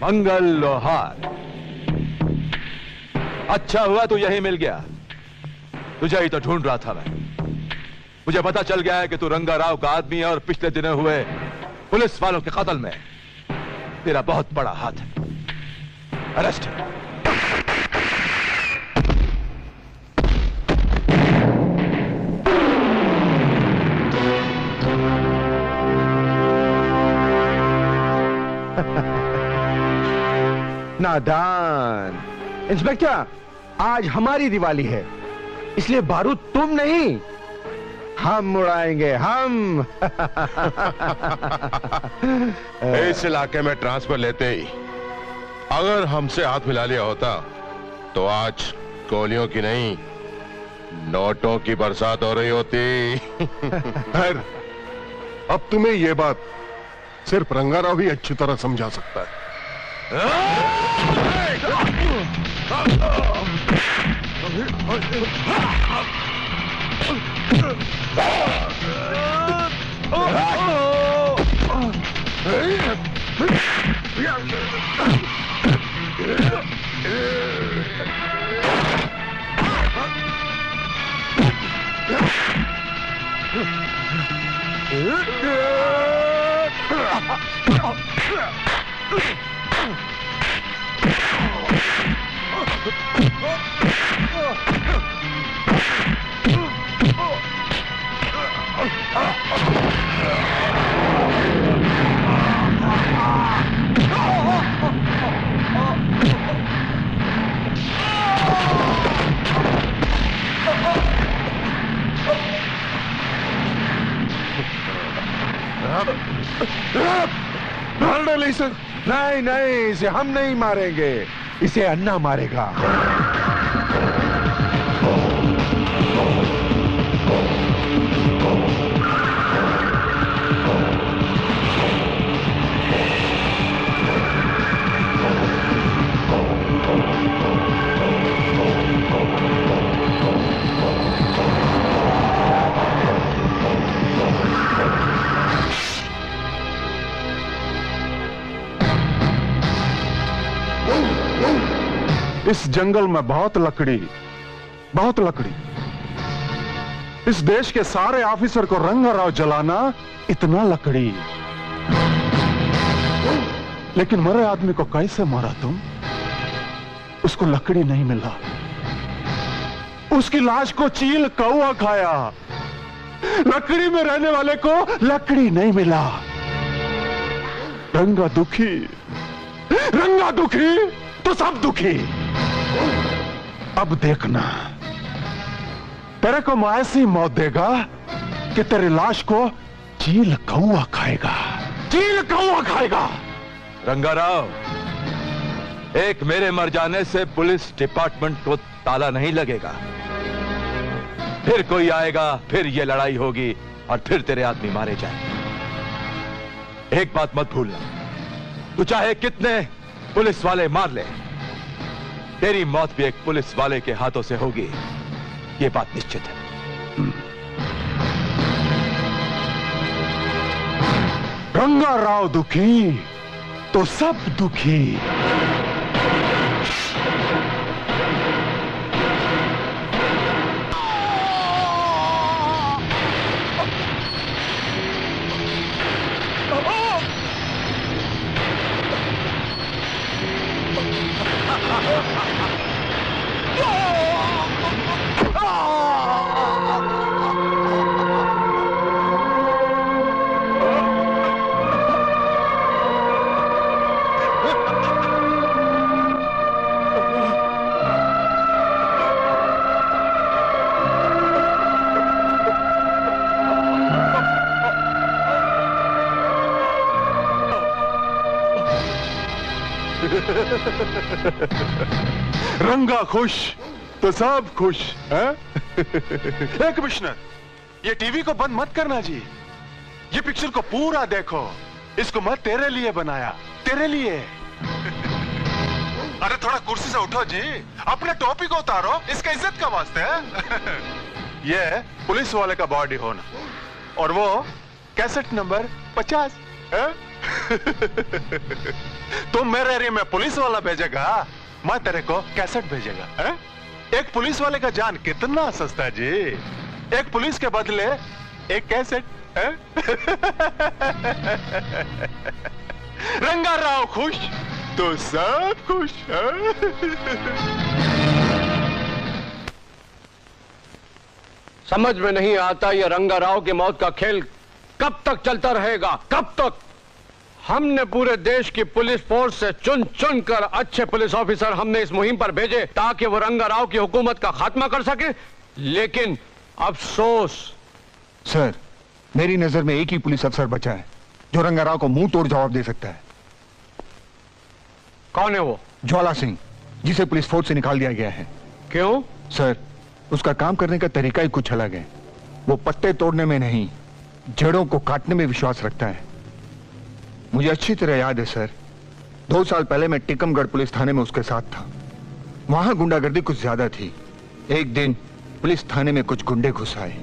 मंगल लोहार, अच्छा हुआ तू यही मिल गया। तुझे ही तो ढूंढ रहा था मैं। मुझे पता चल गया है कि तू रंगा राव का आदमी है और पिछले दिनों हुए पुलिस वालों के कत्ल में तेरा बहुत बड़ा हाथ है। अरेस्ट है। नादान इंस्पेक्टर, आज हमारी दिवाली है, इसलिए बारूद तुम नहीं हम उड़ाएंगे, हम। इस इलाके में ट्रांसफर लेते ही अगर हमसे हाथ मिला लिया होता तो आज गोलियों की नहीं नोटों की बरसात हो रही होती। खैर, अब तुम्हें यह बात सिर्फ रंगाराव ही अच्छी तरह समझा सकता है। नहीं नहीं, इसे हम नहीं मारेंगे, इसे अन्ना मारेगा। इस जंगल में बहुत लकड़ी, बहुत लकड़ी। इस देश के सारे ऑफिसर को रंगाराव जलाना, इतना लकड़ी। लेकिन मरे आदमी को कैसे मारा तुम? उसको लकड़ी नहीं मिला, उसकी लाश को चील कौवा खाया। लकड़ी में रहने वाले को लकड़ी नहीं मिला। रंगा दुखी, रंगा दुखी तो सब दुखी। अब देखना, तेरे को मैं ऐसी मौत देगा कि तेरी लाश को चील कौवा खाएगा, चील कौवा खाएगा। रंगाराव, एक मेरे मर जाने से पुलिस डिपार्टमेंट को ताला नहीं लगेगा। फिर कोई आएगा, फिर ये लड़ाई होगी और फिर तेरे आदमी मारे जाएंगे। एक बात मत भूलना, तू चाहे कितने पुलिस वाले मार ले, तेरी मौत भी एक पुलिस वाले के हाथों से होगी, ये बात निश्चित है। रंगाराव दुखी तो सब दुखी। रंगा खुश तो सब खुश है? कमिश्नर, ये टीवी को बंद मत करना जी, ये पिक्चर को पूरा देखो। इसको मैं तेरे लिए बनाया, तेरे लिए। अरे थोड़ा कुर्सी से उठो जी, अपने टोपी को उतारो, इसका इज्जत का वास्ते है। ये पुलिस वाले का बॉडी होना और वो कैसेट नंबर 50 है? तुम मेरे एरिया में पुलिस वाला भेजेगा, मैं तेरे को कैसेट भेजेगा है? एक पुलिस वाले का जान कितना सस्ता है जी। एक पुलिस के बदले एक कैसेट है? रंगा राव खुश तो सब खुश है? समझ में नहीं आता ये रंगाराव की मौत का खेल कब तक चलता रहेगा, कब तक? हमने पूरे देश की पुलिस फोर्स से चुन चुन कर अच्छे पुलिस ऑफिसर हमने इस मुहिम पर भेजे ताकि वो रंगाराव की हुकूमत का खात्मा कर सके, लेकिन अफसोस। सर, मेरी नजर में एक ही पुलिस अफसर बचा है जो रंगाराव को मुंह तोड़ जवाब दे सकता है। कौन है वो? ज्वाला सिंह, जिसे पुलिस फोर्स से निकाल दिया गया है। क्यों? सर, उसका काम करने का तरीका ही कुछ अलग है। वो पत्ते तोड़ने में नहीं, जड़ों को काटने में विश्वास रखता है। मुझे अच्छी तरह याद है सर, 2 साल पहले मैं टिकमगढ़ पुलिस थाने में उसके साथ था। वहां गुंडागर्दी कुछ ज्यादा थी। एक दिन पुलिस थाने में कुछ गुंडे घुस आए।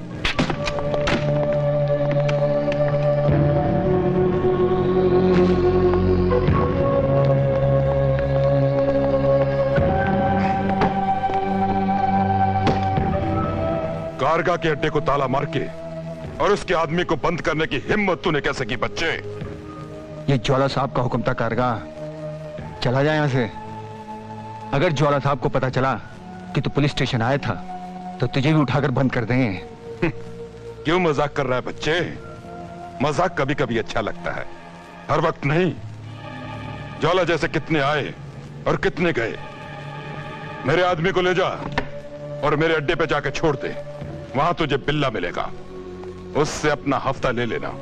कारगा के अड्डे को ताला मार के और उसके आदमी को बंद करने की हिम्मत तूने कैसे की बच्चे? ये ज्वाला साहब का हुक्म था कारगा, चला जा यहां से। अगर ज्वाला साहब को पता चला कि तू पुलिस स्टेशन आया था तो तुझे भी उठाकर बंद कर देंगे। क्यों मजाक कर रहा है बच्चे? मजाक कभी कभी अच्छा लगता है, हर वक्त नहीं। ज्वाला जैसे कितने आए और कितने गए। मेरे आदमी को ले जा और मेरे अड्डे पे जाकर छोड़ दे। वहां तुझे बिल्ला मिलेगा, उससे अपना हफ्ता ले लेना।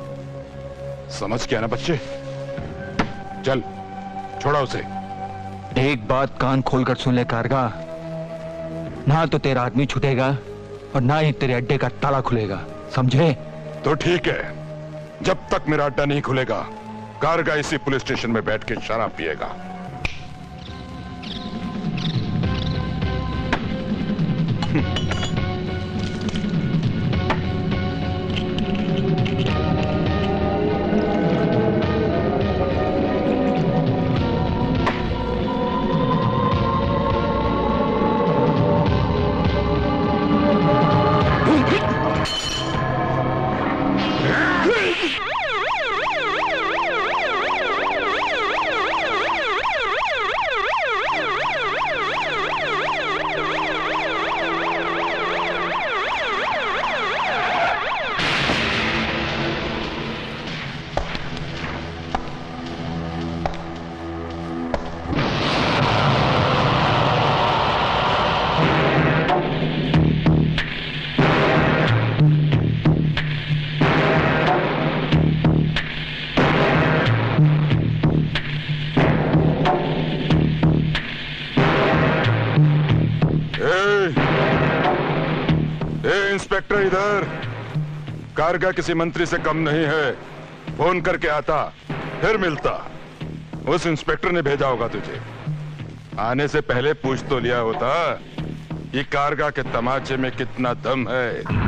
समझ गया ना बच्चे? चल छोड़ा उसे। एक बात कान खोलकर सुन ले कारगा, ना तो तेरा आदमी छूटेगा और ना ही तेरे अड्डे का ताला खुलेगा, समझे? तो ठीक है, जब तक मेरा अड्डा नहीं खुलेगा कारगा इसी पुलिस स्टेशन में बैठ के शराब पिएगा। इंस्पेक्टर इधर। कारगा किसी मंत्री से कम नहीं है। फोन करके आता फिर मिलता। उस इंस्पेक्टर ने भेजा होगा तुझे। आने से पहले पूछ तो लिया होता कि कारगा के तमाचे में कितना दम है।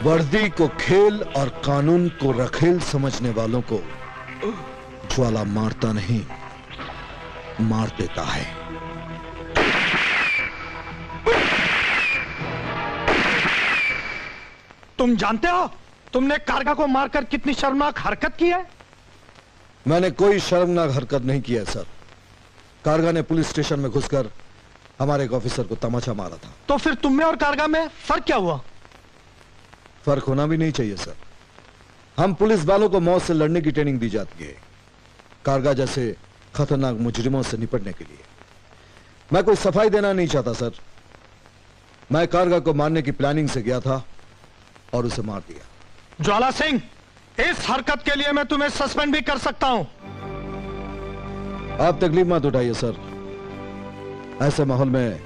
वर्दी को खेल और कानून को रखेल समझने वालों को ज्वाला मारता नहीं, मार देता है। तुम जानते हो तुमने कारगा को मारकर कितनी शर्मनाक हरकत की है? मैंने कोई शर्मनाक हरकत नहीं की है सर। कारगा ने पुलिस स्टेशन में घुसकर हमारे एक ऑफिसर को तमाचा मारा था। तो फिर तुम में और कारगा में फर्क क्या हुआ? फर्क होना भी नहीं चाहिए सर। हम पुलिस वालों को मौत से लड़ने की ट्रेनिंग दी जाती है, कारगा जैसे खतरनाक मुजरिमों से निपटने के लिए। मैं कोई सफाई देना नहीं चाहता सर। मैं कारगा को मारने की प्लानिंग से गया था और उसे मार दिया। ज्वाला सिंह, इस हरकत के लिए मैं तुम्हें सस्पेंड भी कर सकता हूं। आप तकलीफ मत उठाइए सर। ऐसे माहौल में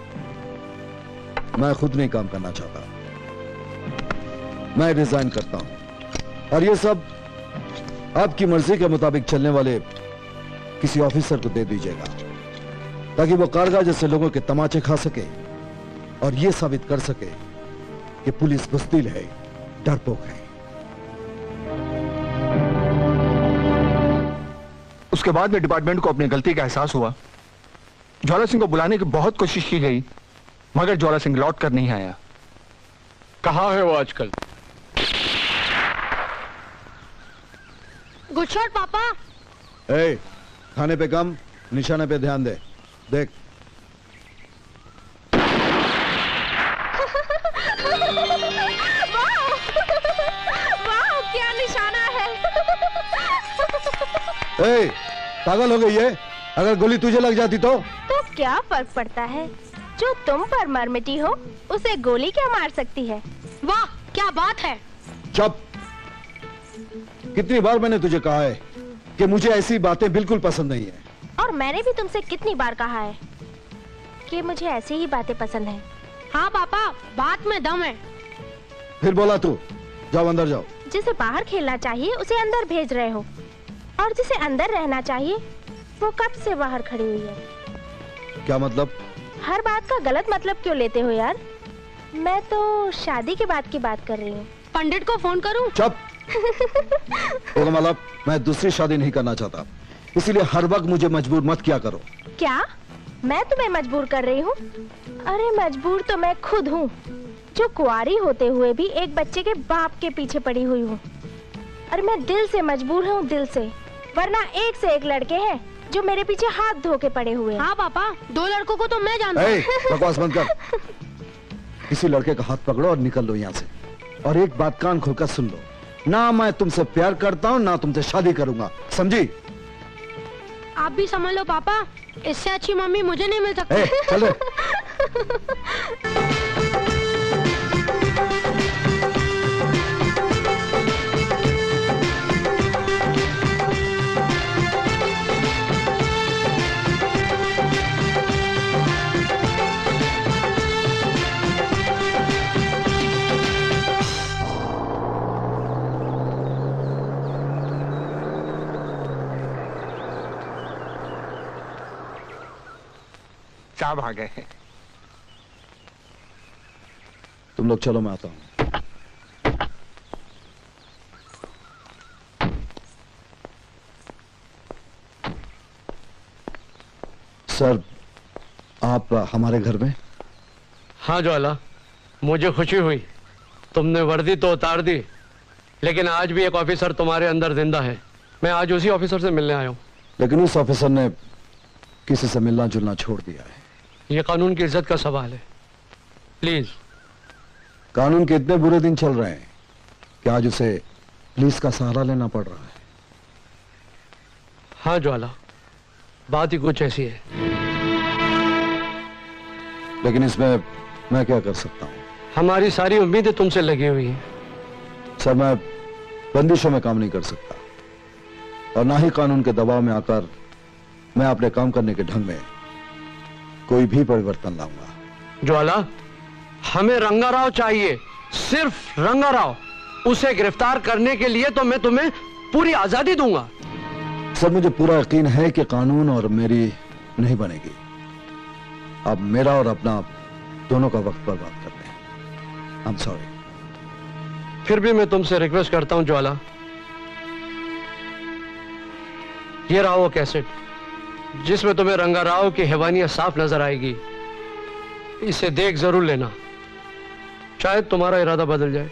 मैं खुद नहीं काम करना चाहता। मैं रिजाइन करता हूं और ये सब आपकी मर्जी के मुताबिक चलने वाले किसी ऑफिसर को दे दीजिएगा, ताकि वो कारगा जैसे लोगों के तमाचे खा सके और ये साबित कर सके कि पुलिस बुज़दिल है, डरपोक है। उसके बाद में डिपार्टमेंट को अपनी गलती का एहसास हुआ। ज्वाला सिंह को बुलाने की बहुत कोशिश की गई, मगर ज्वाला सिंह लौट कर नहीं आया। कहाँ है वो आजकल? गुड शॉट पापा। ए, खाने पे कम, निशाने पे ध्यान दे। देख, वाह, क्या निशाना है। ए, पागल हो गई है? अगर गोली तुझे लग जाती तो क्या फर्क पड़ता है? जो तुम पर मर मिटी हो उसे गोली क्या मार सकती है? वाह, क्या बात है। चुप। कितनी बार मैंने तुझे कहा है कि मुझे ऐसी बातें बिल्कुल पसंद नहीं है। और मैंने भी तुमसे कितनी बार कहा है कि मुझे ऐसी ही बातें पसंद है। हाँ पापा, बात में दम है। फिर बोला तू। जाओ अंदर जाओ। जिसे बाहर खेलना चाहिए उसे अंदर भेज रहे हो, और जिसे अंदर रहना चाहिए वो कब से बाहर खड़ी हुई है। क्या मतलब? हर बात का गलत मतलब क्यों लेते हो यार? मैं तो शादी के बाद की बात कर रही हूँ। पंडित को फोन करूँ? चुप। मतलब मैं दूसरी शादी नहीं करना चाहता, इसीलिए हर वक्त मुझे मजबूर मत किया करो। क्या मैं तुम्हें मजबूर कर रही हूँ? अरे मजबूर तो मैं खुद हूँ, जो कुंवारी होते हुए भी एक बच्चे के बाप के पीछे पड़ी हुई हूँ। अरे मैं दिल से मजबूर हूँ, दिल से। वरना एक से एक लड़के हैं जो मेरे पीछे हाथ धो के पड़े हुए हैं। हाँ पापा, 2 लड़कों को तो मैं जानता हूँ। बकवास बंद कर। किसी लड़के का हाथ पकड़ो और निकल लो यहाँ से। और एक बात कान खोलकर सुन लो, ना मैं तुमसे प्यार करता हूँ ना तुमसे शादी करूंगा, समझी? आप भी समझ लो पापा, इससे अच्छी मम्मी मुझे नहीं मिल सकती। चलो। साहब आ गए। तुम लोग चलो, मैं आता हूं। सर, आप हमारे घर में? हाँ ज्वाला, मुझे खुशी हुई। तुमने वर्दी तो उतार दी, लेकिन आज भी एक ऑफिसर तुम्हारे अंदर जिंदा है। मैं आज उसी ऑफिसर से मिलने आया हूँ। लेकिन उस ऑफिसर ने किसी से मिलना जुलना छोड़ दिया है। ये कानून की इज्जत का सवाल है, प्लीज। कानून के इतने बुरे दिन चल रहे हैं कि आज उसे पुलिस का सहारा लेना पड़ रहा है। हाँ ज्वाला, बात ही कुछ ऐसी है। लेकिन इसमें मैं क्या कर सकता हूँ? हमारी सारी उम्मीदें तुमसे लगी हुई हैं। सर, मैं बंदिशों में काम नहीं कर सकता, और ना ही कानून के दबाव में आकर मैं अपने काम करने के ढंग में कोई भी परिवर्तन लाऊंगा। ज्वाला, हमें रंगाराव चाहिए, सिर्फ रंगाराव। उसे गिरफ्तार करने के लिए तो मैं तुम्हें पूरी आजादी दूंगा। सर, मुझे पूरा यकीन है कि कानून और मेरी नहीं बनेगी। अब मेरा और अपना दोनों का वक्त बर्बाद कर दें। I am sorry. फिर भी मैं तुमसे रिक्वेस्ट करता हूं ज्वाला, ये रहा वो कैसेट जिसमें तुम्हें रंगाराव की हैवानियत साफ नजर आएगी। इसे देख जरूर लेना, शायद तुम्हारा इरादा बदल जाए।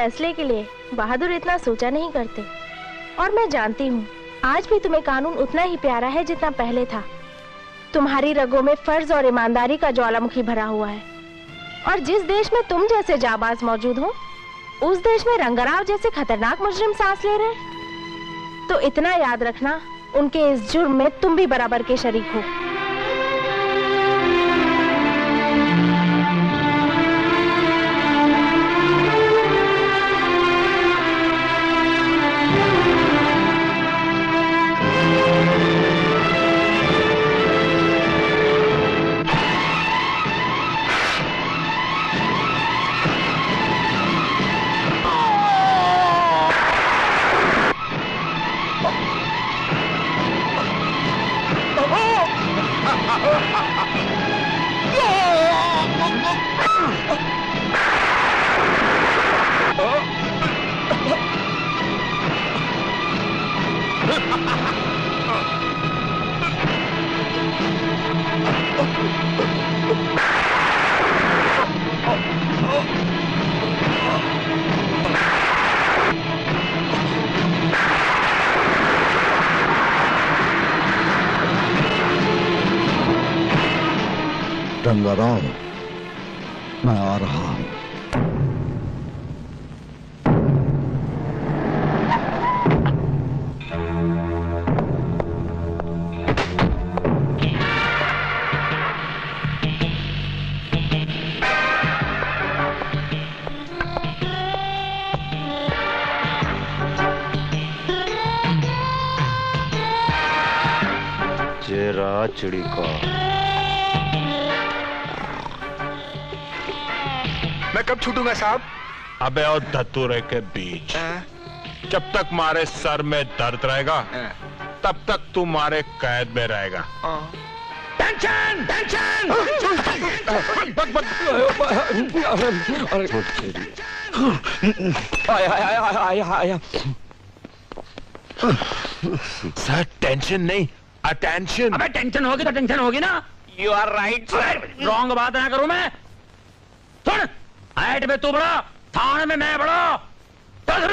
फैसले के लिए बहादुर इतना सोचा नहीं करते। और मैं जानती हूँ आज भी तुम्हें कानून उतना ही प्यारा है जितना पहले था। तुम्हारी रगों में फर्ज और ईमानदारी का ज्वालामुखी भरा हुआ है। और जिस देश में तुम जैसे जाबाज मौजूद हो, उस देश में रंगाराव जैसे खतरनाक मुजरिम सांस ले रहे हैं। तो इतना याद रखना, उनके इस जुर्म में तुम भी बराबर के शरीक हो। रंगाराव, मैं आ रहा हूं। चेरा चिड़ी का मैं कब छूटूंगा साहब? अबे और धतूरे के बीच जब तक मारे सर में दर्द रहेगा तब तक तू मारे कैद में रहेगा। Tension tension. आया। सर टेंशन नहीं, अटेंशन। अबे टेंशन होगी तो टेंशन होगी ना। You are right sir. Wrong बात ना करूं मैं। सुन, हाइट में तू बड़ा, थाने में मैं बड़ा। चल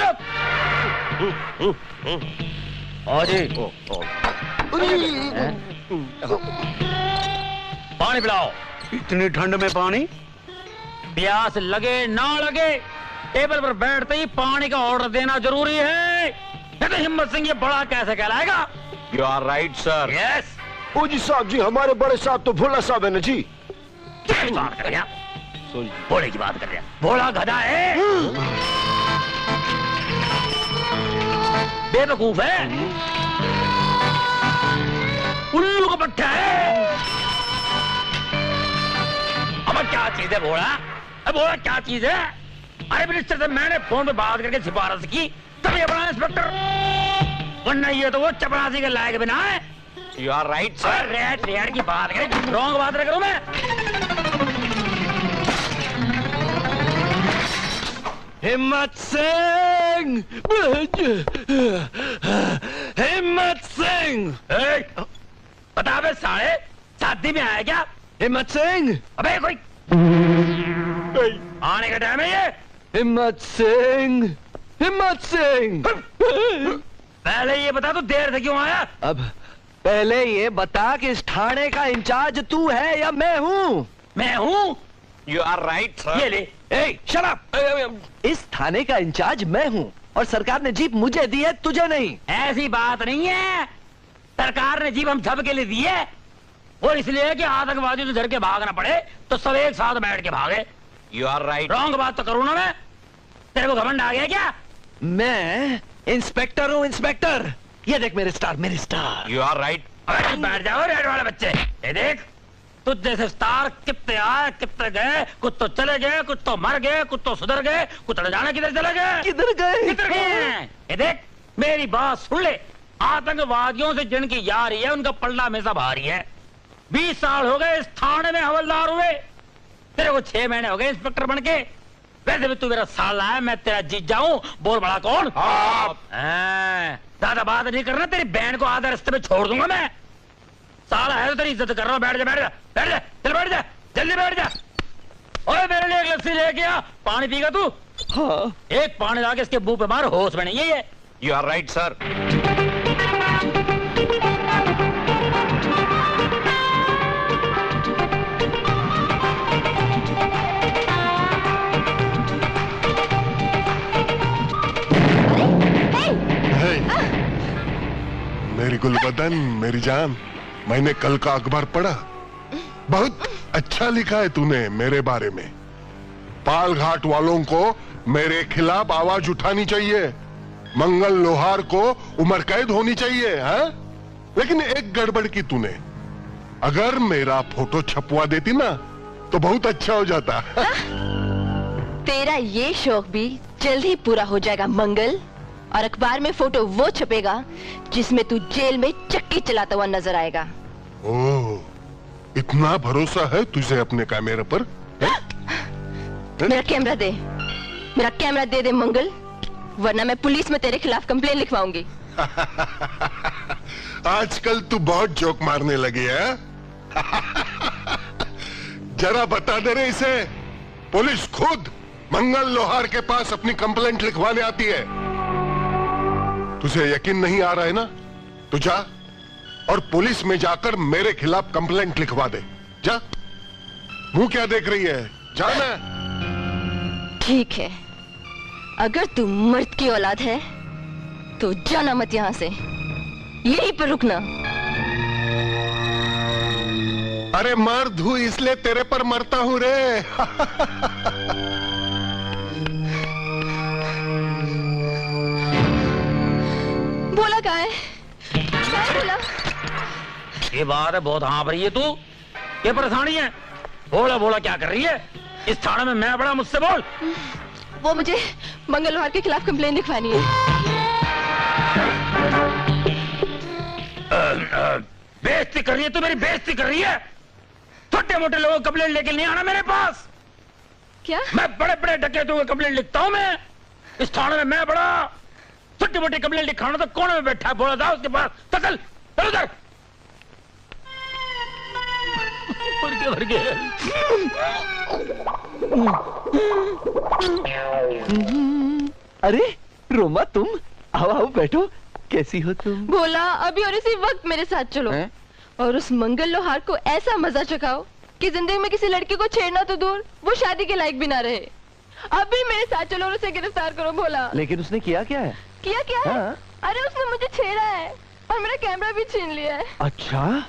पानी पिलाओ। इतनी ठंड में पानी? प्यास लगे ना लगे टेबल पर बैठते ही पानी का ऑर्डर देना जरूरी है। तो हिम्मत सिंह ये बड़ा कैसे कहलाएगा? You are right sir. Yes. ओ जी साहब जी, हमारे बड़े साहब तो भोला साहब है ना जी। क्या बात कर रहा? भोले की बात कर रहा? भोला गधा है, बेवकूफ है, उल्लू का पट्टा है। अब क्या चीज है भोला? अब भोला क्या चीज है? अरे मिनिस्टर से मैंने फोन पे बात करके सिफारिश की तब ये बना इंस्पेक्टर, वरना ये तो वो चपरासी के लायक बिना है। You are right sir. Raid raid की बात करें, रॉन्ग बात ना करूं मैं। हिम्मत सिंह, हिम्मत सिंह। बता बे साले, शादी में आया क्या हिम्मत सिंह? अबे कोई आने का टाइम है ये। हिम्मत सिंह, हिम्मत सिंह। पहले ये बता तू देर से क्यों आया? अब पहले ये बता कि इस थाने का इंचार्ज तू है या मैं हूँ? मैं हूँ। You are right sir. ये ले, शट अप। इस थाने का इंचार्ज मैं हूँ और सरकार ने जीप मुझे दी है, तुझे नहीं। ऐसी बात नहीं है, सरकार ने जीप हम सब के लिए दी है, और इसलिए कि आतंकवादियों से डर के भागना पड़े तो सब एक साथ बैठ के भागे। You are right. रॉन्ग बात तो करूँ ना मैं? तेरे को घमंड आ गया क्या? मैं इंस्पेक्टर हूँ, इंस्पेक्टर। ये देख मेरे स्टार, मेरे स्टार। You are right. अबे बैठ जाओ रेड वाले बच्चे। ये देख, तुझ जैसे स्टार कितने आए कितने गए, कुछ तो चले गए, कुछ तो मर गए, कुछ तो सुधर गए, कुछ न जाने किधर चले गए। किधर गए? किधर गए? ये देख मेरी बात सुन ले, आतंकवादियों से जिनकी यारी है उनका पल्ला हमेशा भारी है। 20 साल हो गए इस थाने में हवलदार हुए, तेरे को 6 महीने हो गए इंस्पेक्टर बन के। वैसे भी तू मेरा साला है, मैं तेरा जीजा हूं। बोल बड़ा कौन? आप। ज्यादा बात नहीं करना, तेरी बहन को आधा रास्ते में छोड़ दूंगा मैं। साला है तो तेरी इज्जत कर रहा हूं। बैठ जा, बैठ जा, बैठ जा, चल बैठ जा, जल्दी बैठ जा। ओए मेरे लिए एक लस्सी लेके आ। पानी पीगा तू? हाँ। एक पानी ला के इसके मुंह पे मार, होश में नहीं है ये। You are right sir. मेरी गुलबदन, मेरी जान, मैंने कल का अखबार पढ़ा। बहुत अच्छा लिखा है तूने मेरे बारे में। पाल घाट वालों को मेरे खिलाफ आवाज उठानी चाहिए, मंगल लोहार को उम्र कैद होनी चाहिए, है? लेकिन एक गड़बड़ की तूने, अगर मेरा फोटो छपवा देती ना तो बहुत अच्छा हो जाता। तेरा ये शौक भी जल्द ही पूरा हो जाएगा मंगल, और अखबार में फोटो वो छपेगा जिसमें तू जेल में चक्की चलाता हुआ नजर आएगा। ओह, इतना भरोसा है तुझे अपने कैमरे पर? मेरा कैमरा दे, मेरा कैमरा दे दे मंगल, वरना मैं पुलिस में तेरे खिलाफ कंप्लेन लिखवाऊंगी। आजकल तू बहुत जोक मारने लगी है। जरा बता दे रे इसे, पुलिस खुद मंगल लोहार के पास अपनी कंप्लेंट लिखवाने आती है। तुझे यकीन नहीं आ रहा है ना? तो जा और पुलिस में जाकर मेरे खिलाफ कंप्लेंट लिखवा दे। जा, मुंह क्या देख रही है, जाना। ठीक है, अगर तू मर्द की औलाद है तो जाना मत यहां से, यहीं पर रुकना। अरे मर्द हूं इसलिए तेरे पर मरता हूं रे। बोला कहाँ है? बोला? ये बात है, बहुत हाँफ रही है तू। ये परेशानी है। बोला बोला क्या कर रही है? इस थाने में मैं बड़ा, मुझसे बोल। वो मुझे मंगल लोहार के खिलाफ कंप्लेन लिखवानी है। बेइज्जती कर रही है तू, मेरी बेइज्जती कर रही है। छोटे मोटे लोगों को कंप्लेंट लेके नहीं आना मेरे पास। क्या? मैं बड़े बड़े डकैतों को कंप्लेंट लिखता हूँ। मैं इस थाने में मैं बड़ा, छोटे मोटे कंप्लेंट लिखाना तो कोने में बैठा है, बोला था उसके पास। चल चल उधर। भर गया। अरे रोमा, तुम आओ आओ बैठो। कैसी हो तुम? बोला अभी और इसी वक्त मेरे साथ चलो है? और उस मंगल लोहार को ऐसा मजा चखाओ कि जिंदगी में किसी लड़की को छेड़ना तो दूर, वो शादी के लायक भी ना रहे। अभी मेरे साथ चलो और उसे गिरफ्तार करो। बोला लेकिन उसने किया क्या है? किया क्या है? अरे उसने मुझे छेड़ा है और मेरा कैमरा भी छीन लिया है। अच्छा,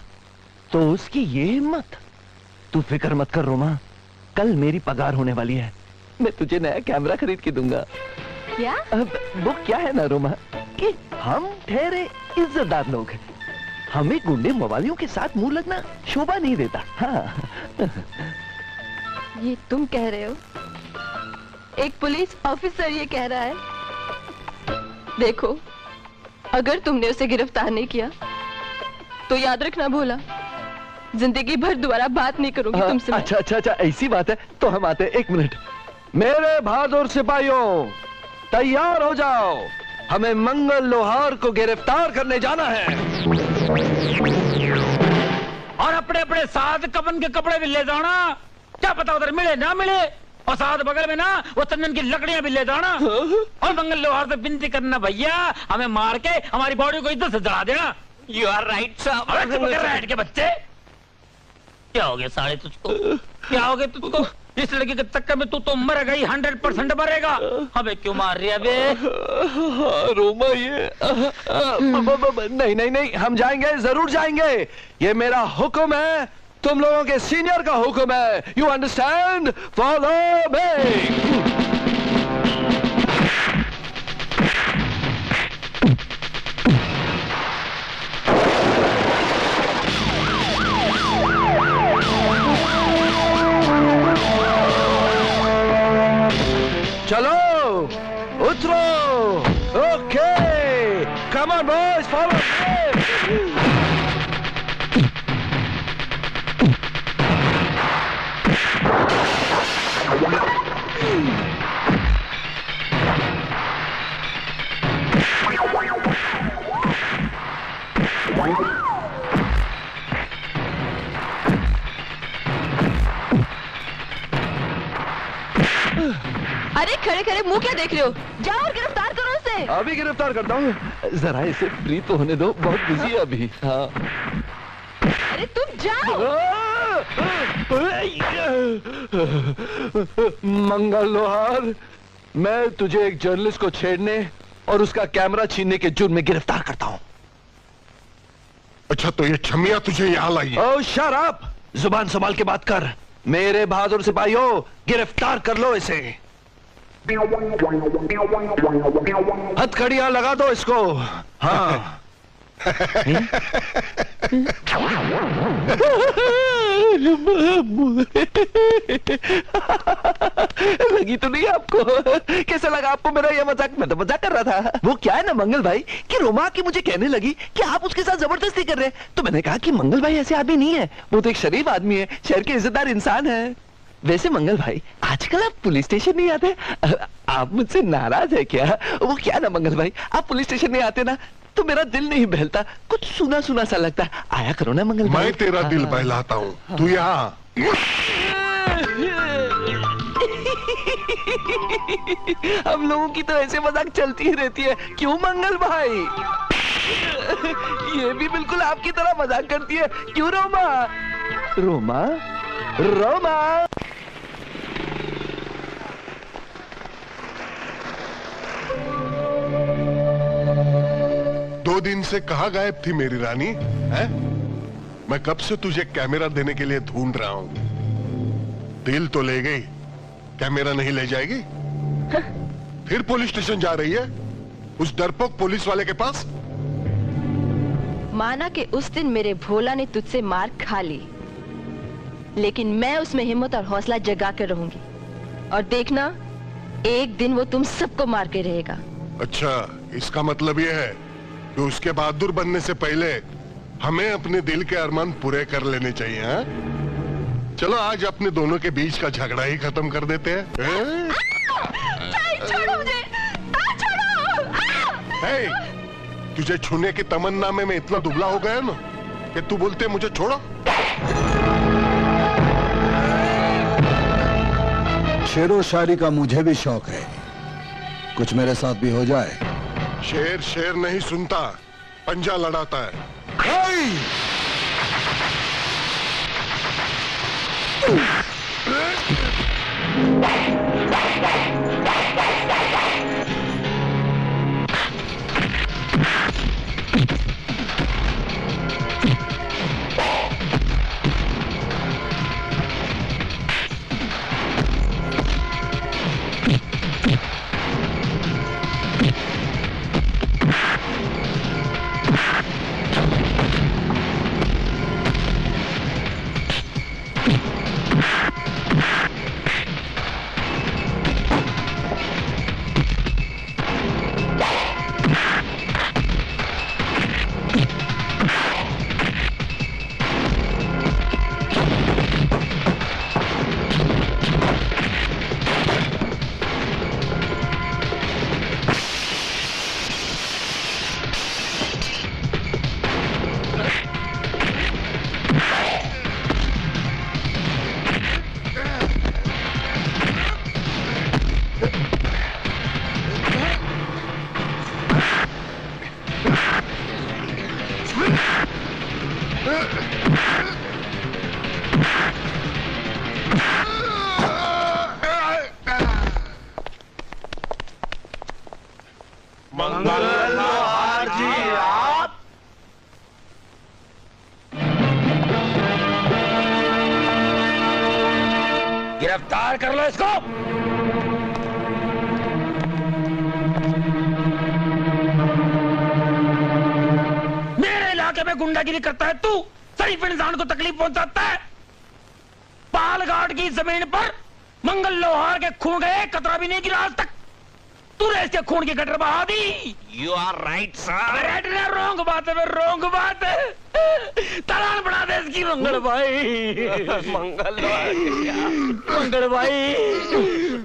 तो उसकी ये हिम्मत। तू फिक्र मत कर रोमा, कल मेरी पगार होने वाली है, मैं तुझे नया कैमरा खरीद के दूंगा। क्या? वो क्या है ना रोमा कि हम ठहरे इज्जतदार लोग हैं, हमें गुंडे मवालियों के साथ मुंह लगना शोभा नहीं देता। हाँ। ये तुम कह रहे हो? एक पुलिस ऑफिसर ये कह रहा है? देखो, अगर तुमने उसे गिरफ्तार नहीं किया तो याद रखना भोला, जिंदगी भर दोबारा बात नहीं करूंगी तुमसे। अच्छा अच्छा अच्छा, ऐसी बात है तो हम आते हैं। 1 मिनट। मेरे बहादुर सिपाहियों, तैयार हो जाओ, हमें मंगल लोहार को गिरफ्तार करने जाना है। और अपने अपने साथ कफन के कपड़े भी ले जाना, क्या पता उधर मिले ना मिले। और साथ बगल में ना वो चंदन की लकड़ियां भी ले जाना। और मंगल लोहार से विनती करना, भैया हमें मार के हमारी बॉडी को इज्जत से जला देना। यू आर राइट साहब। के बच्चे, क्या हो गया साले तुझको? क्या हो गया तुझको? इस लड़की के चक्कर में तू तो मर गई, 100% मरेगा। हमें क्यों मार रही है बे? रोमा ये नहीं नहीं नहीं, हम जाएंगे, जरूर जाएंगे। ये मेरा हुक्म है, तुम लोगों के सीनियर का हुक्म है। You understand? Follow me. चलो उतरो। Okay, come on boys, follow me. अरे खड़े खड़े खड़े मुंह क्या देख रहे हो? जाओ और गिरफ्तार करो उसे। अभी गिरफ्तार करता हूँ, जरा इसे फ्री तो होने दो, बहुत बिजी है अभी। हाँ अरे तुम जाओ। मंगल लोहार, मैं तुझे एक जर्नलिस्ट को छेड़ने और उसका कैमरा छीनने के जुर्म में गिरफ्तार करता हूँ। अच्छा तो ये छमिया तुझे यहाँ लाई है? ओ शट अप, जुबान संभाल के बात कर। मेरे बहादुर सिपाहियों, गिरफ्तार कर लो इसे। हथकड़ियां लगा दो इसको। हाँ लगी तो नहीं आपको? कैसा लगा आपको मेरा ये मजाक? मैं तो मजाक कर रहा था। वो क्या है ना मंगल भाई कि रोमा की मुझे कहने लगी कि आप उसके साथ जबरदस्ती कर रहे हैं, तो मैंने कहा कि मंगल भाई ऐसे आदमी नहीं है, वो तो एक शरीफ आदमी है, शहर के इज्जतदार इंसान है। वैसे मंगल भाई, आजकल आप पुलिस स्टेशन नहीं आते, आप मुझसे नाराज है क्या? वो क्या ना मंगल भाई, आप पुलिस स्टेशन नहीं आते ना तो मेरा दिल नहीं बहलता, कुछ सुना सुना सा लगता। आया करो ना मंगल भाई। मैं तेरा दिल बहलाता हूँ, तू यहाँ। हम लोगों की तो ऐसे मजाक चलती ही रहती है, क्यों मंगल भाई? ये भी बिल्कुल आपकी तरह मजाक करती है, क्यों रोमा? रोमा रोमा 2 दिन से कहाँ गायब थी मेरी रानी? है? मैं कब से तुझे कैमरा देने के लिए ढूंढ रहा हूँ। दिल तो ले गई, कैमरा नहीं ले जाएगी? फिर पुलिस स्टेशन जा रही है उस डरपोक पुलिस वाले के पास? माना कि उस दिन मेरे भोला ने तुझसे मार खा ली, लेकिन मैं उसमें हिम्मत और हौसला जगा कर रहूंगी, और देखना एक दिन वो तुम सबको मार के रहेगा। अच्छा, इसका मतलब ये है कि उसके बहादुर बनने से पहले हमें अपने दिल के अरमान पूरे कर लेने चाहिए। हाँ? चलो आज अपने दोनों के बीच का झगड़ा ही खत्म कर देते हैं। छोड़ो मुझे, छोड़ो। तुझे छूने की तमन्ना में मैं इतना दुबला हो गया ना कि तू बोलते मुझे छोड़ो। शेरो शायरी का मुझे भी शौक है, कुछ मेरे साथ भी हो जाए। शेर शेर नहीं सुनता, पंजा लड़ाता है। गिरफ्तार कर लो इसको। मेरे इलाके में गुंडागिरी करता है तू, शरीफ इंसान को तकलीफ पहुंचाता है। पालघाट की जमीन पर मंगल लोहार के खून का एक कतरा भी नहीं गिरा आज तक। तूने इसके खून की गटर बहा दी। You are right sir. Right ना, रॉन्ग बात है, रॉन्ग बात है। तलान बढ़ा दे इसकी मंगल भाई। मंगल भाई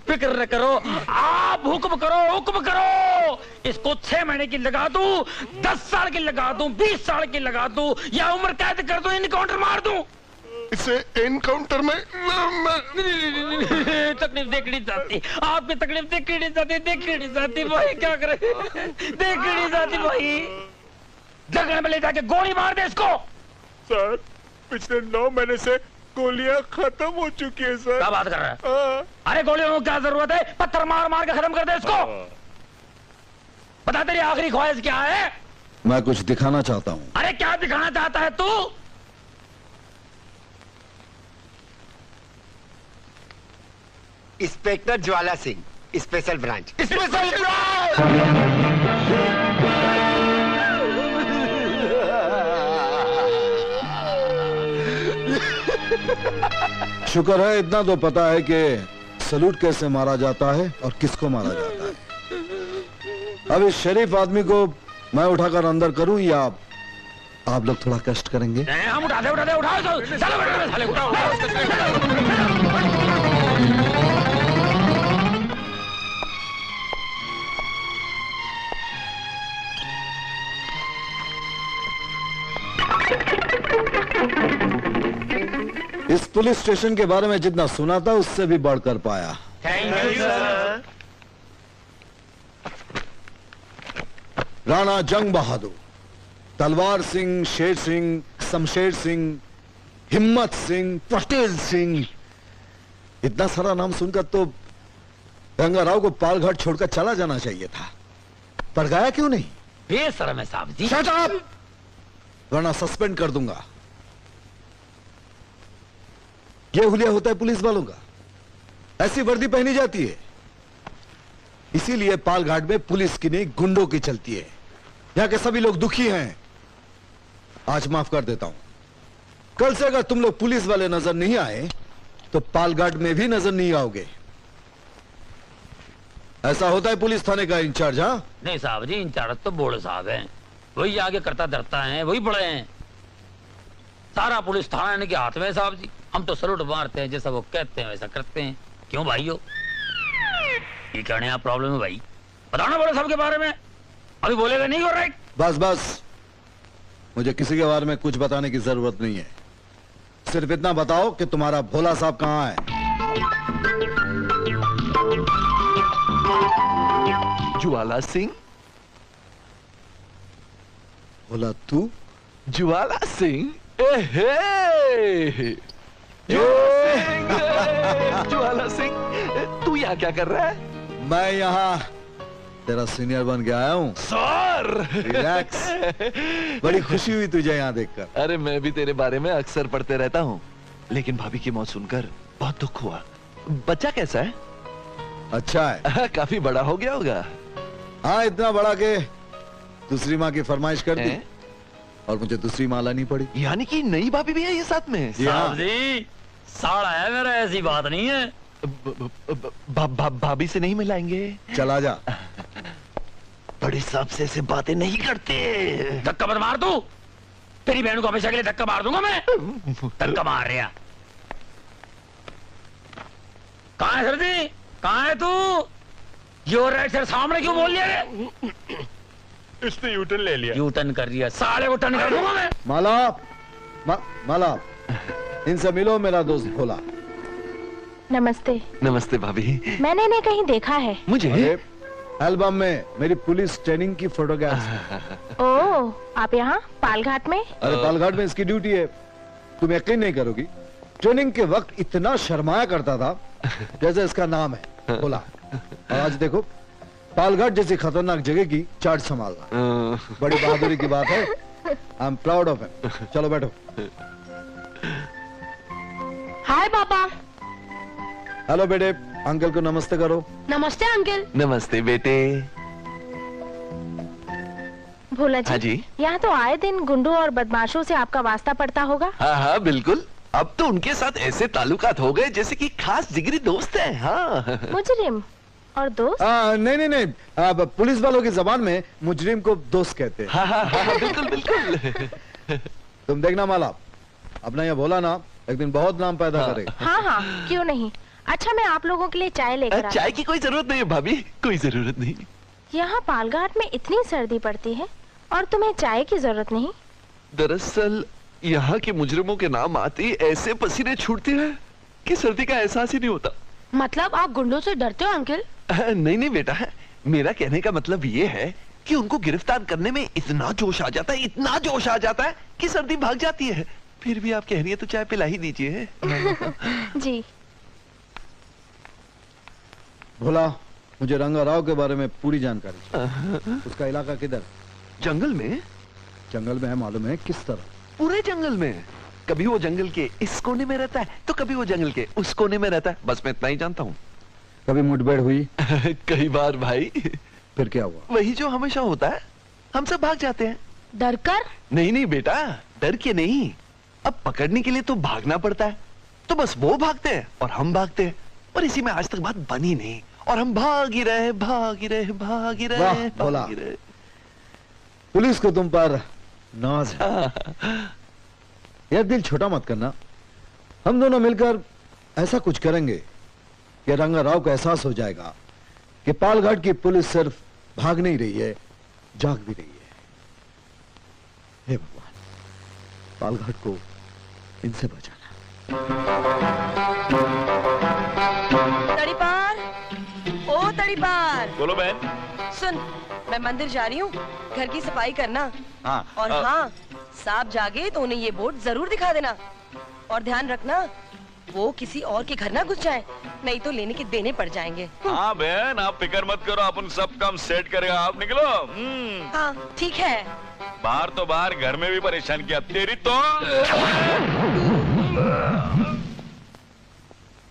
फिक्र न करो, आप हुक्म करो, हुक्म करो। इसको 6 महीने की लगा दूं, 10 साल की लगा दूं, 20 साल की लगा दूं, या उम्र कैद कर दूं, इनकाउंटर मार दूं। इसे एनकाउंटर में तकलीफ देखनी चाहती, आपकी तकलीफ देखनी नहीं चाहती भाई, क्या करे, देखनी नहीं चाहती भाई। जगह में ले जाके गोली मार दे इसको। सर पिछले 9 महीने से गोलियां खत्म हो चुकी है सर। क्या बात कर रहा है? अरे गोलियों को क्या जरूरत है, पत्थर मार मार के खत्म कर दे इसको। बता तेरी आखिरी ख्वाहिश क्या है? मैं कुछ दिखाना चाहता हूँ। अरे क्या दिखाना चाहता है तू? Inspector Jwala Singh, special branch. Special branch. शुक्र है इतना तो पता है कि सलूट कैसे मारा जाता है और किसको मारा जाता है। अब इस शरीफ आदमी को मैं उठाकर अंदर करूं या आप लोग थोड़ा कष्ट करेंगे? हम उठाओ चलो उठाओ। इस पुलिस स्टेशन के बारे में जितना सुना था उससे भी बढ़कर पाया। Thank you sir. राणा जंग बहादुर, तलवार सिंह, शेर सिंह, शमशेर सिंह, हिम्मत सिंह, पटेल सिंह, इतना सारा नाम सुनकर तो रंगाराव को पालघाट छोड़कर चला जाना चाहिए था, पर गया क्यों नहीं? बेशरम है साहब जी। शट अप, वरना सस्पेंड कर दूंगा। यह हुलिया होता है पुलिस वालों का, ऐसी वर्दी पहनी जाती है। इसीलिए पालघाट में पुलिस की नहीं गुंडों की चलती है। यहां के सभी लोग दुखी हैं। आज माफ कर देता हूं, कल से अगर तुम लोग पुलिस वाले नजर नहीं आए तो पालघाट में भी नजर नहीं आओगे। ऐसा होता है पुलिस थाने का इंचार्ज? हाँ नहीं साहब जी, इंचार्ज तो बोर्ड साहब हैं, वही आगे करता धरता है, वही बड़े हैं। सारा पुलिस थाना इनके हाथ में है साहब जी। हम तो सलूट मारते हैं, जैसा वो कहते हैं वैसा करते हैं। क्यों भाइयों, ये क्या नया प्रॉब्लम है भाई? बताओ ना बड़े साहब के बारे में। अभी बोलेगा नहीं हो रहा? बस बस, मुझे किसी के बारे में कुछ बताने की जरूरत नहीं है। सिर्फ इतना बताओ कि तुम्हारा भोला साहब कहाँ है? ज्वाला सिंह। भोला तू? ज्वाला सिंह? ज्वाला सिंह, तू यहाँ क्या कर रहा है? मैं यहाँ तेरा सीनियर बन के आया हूँ। सर रिलैक्स, बड़ी खुशी हुई तुझे यहाँ देखकर। अरे मैं भी तेरे बारे में अक्सर पढ़ते रहता हूँ, लेकिन भाभी की मौत सुनकर बहुत दुख हुआ। बच्चा कैसा है? अच्छा है। काफी बड़ा हो गया होगा। हाँ, इतना बड़ा के दूसरी माँ की फरमाइश कर दी और मुझे दूसरी माँ लानी पड़ी। यानी कि नई भाभी भी है ये साथ में? साहब जी, साड़ा है मेरा, ऐसी बात नहीं है। भाभी से नहीं मिलाएंगे? चला जा। बड़े साहब से ऐसे बातें नहीं करते। धक्का मत मार तू, तेरी बहन को हमेशा के लिए धक्का मार दूंगा मैं। धक्का मार रहा। कहाँ है सर जी, कहाँ है तू? योर राइट सर, सामने क्यों बोल लिया? इसने यूटर्न ले लिया। यूटर्न कर दिया, साले को टर्न कर दूंगा मैं। माला, इनसे मिलो, मेरा दोस्त भोला। नमस्ते। नमस्ते भाभी। मैंने इन्हें कहीं देखा है। मुझे एल्बम में मेरी पुलिस ट्रेनिंग की फोटोग्राफ। ओह, आप यहाँ पालघाट में? अरे पालघाट में इसकी ड्यूटी है। तुम यकीन नहीं करोगी, ट्रेनिंग के वक्त इतना शर्माया करता था जैसे इसका नाम है भोला। और आज देखो, पालघाट जैसी खतरनाक जगह की चार्ज संभालना बड़ी बहादुरी की बात है। I am proud of him. चलो बैठो। हाय पापा। हेलो बेटे, अंकल को नमस्ते करो। नमस्ते अंकल। नमस्ते बेटे। भोला जी, हाँ जी, यहाँ तो आए दिन गुंडों और बदमाशों से आपका वास्ता पड़ता होगा। हाँ हाँ बिल्कुल। अब तो उनके साथ ऐसे ताल्लुकात हो गए जैसे कि खास जिगरी दोस्त हैं। हाँ। मुजरिम और दोस्त? नहीं, अब पुलिस वालों की जबान में मुजरिम को दोस्त कहते हैं। हाँ, बिल्कुल बिल्कुल। तुम देखना माला, अपना यह भोला ना एक दिन बहुत नाम पैदा करेगा। हाँ, क्यों नहीं। अच्छा, मैं आप लोगों के लिए चाय लेकर चाय की कोई जरूरत नहीं है भाभी, कोई जरूरत नहीं। यहाँ पालघाट में इतनी सर्दी पड़ती है और तुम्हें चाय की जरूरत नहीं? दरअसल यहाँ के मुजरिमों के नाम आते ही ऐसे पसीने छूटते हैं कि सर्दी का एहसास ही नहीं होता। मतलब आप गुंडों से डरते हो अंकल? नहीं नहीं बेटा, मेरा कहने का मतलब ये है कि उनको गिरफ्तार करने में इतना जोश आ जाता है, इतना जोश आ जाता है कि सर्दी भाग जाती है। फिर भी आप कह रही है तो चाय पिला ही दीजिए। जी। भोला, मुझे रंगा राव के बारे में पूरी जानकारी चाहिए। उसका इलाका किधर? जंगल में। जंगल में है, मालूम है किस तरह? पूरे जंगल में। कभी वो जंगल के इस कोने में रहता है तो कभी वो जंगल के उस कोने में रहता है, बस मैं इतना ही जानता हूँ। कभी मुठभेड़ हुई? कई बार भाई। फिर क्या हुआ? वही जो हमेशा होता है, हम सब भाग जाते हैं। डर कर? नहीं नहीं बेटा, डर के नहीं, अब पकड़ने के लिए तो भागना पड़ता है, तो बस वो भागते हैं और हम भागते हैं, और इसी में आज तक बात बनी नहीं, और हम भाग ही रहे, भाग ही रहे, भाग ही रहे, भाग ही रहे। पुलिस को तुम पर नाज है। यार दिल छोटा मत करना, हम दोनों मिलकर ऐसा कुछ करेंगे कि रंगा राव को एहसास हो जाएगा कि पालघाट की पुलिस सिर्फ भाग नहीं रही है, जाग भी रही है। हे भगवान, पालघाट को इनसे बचाना। तड़ीपार, ओ तड़ीपार। बोलो बहन। सुन, मैं मंदिर जा रही हूँ, घर की सफाई करना। हाँ। और हाँ, सांप जागे तो उन्हें ये बोर्ड जरूर दिखा देना, और ध्यान रखना वो किसी और के घर ना घुस जाए, नहीं तो लेने के देने पड़ जाएंगे। हाँ बहन, आप फिक्र मत करो, अपन सब काम सेट करेगा, आप निकलो। हाँ ठीक है। बाहर तो बाहर, घर में भी परेशान किया तेरी तो।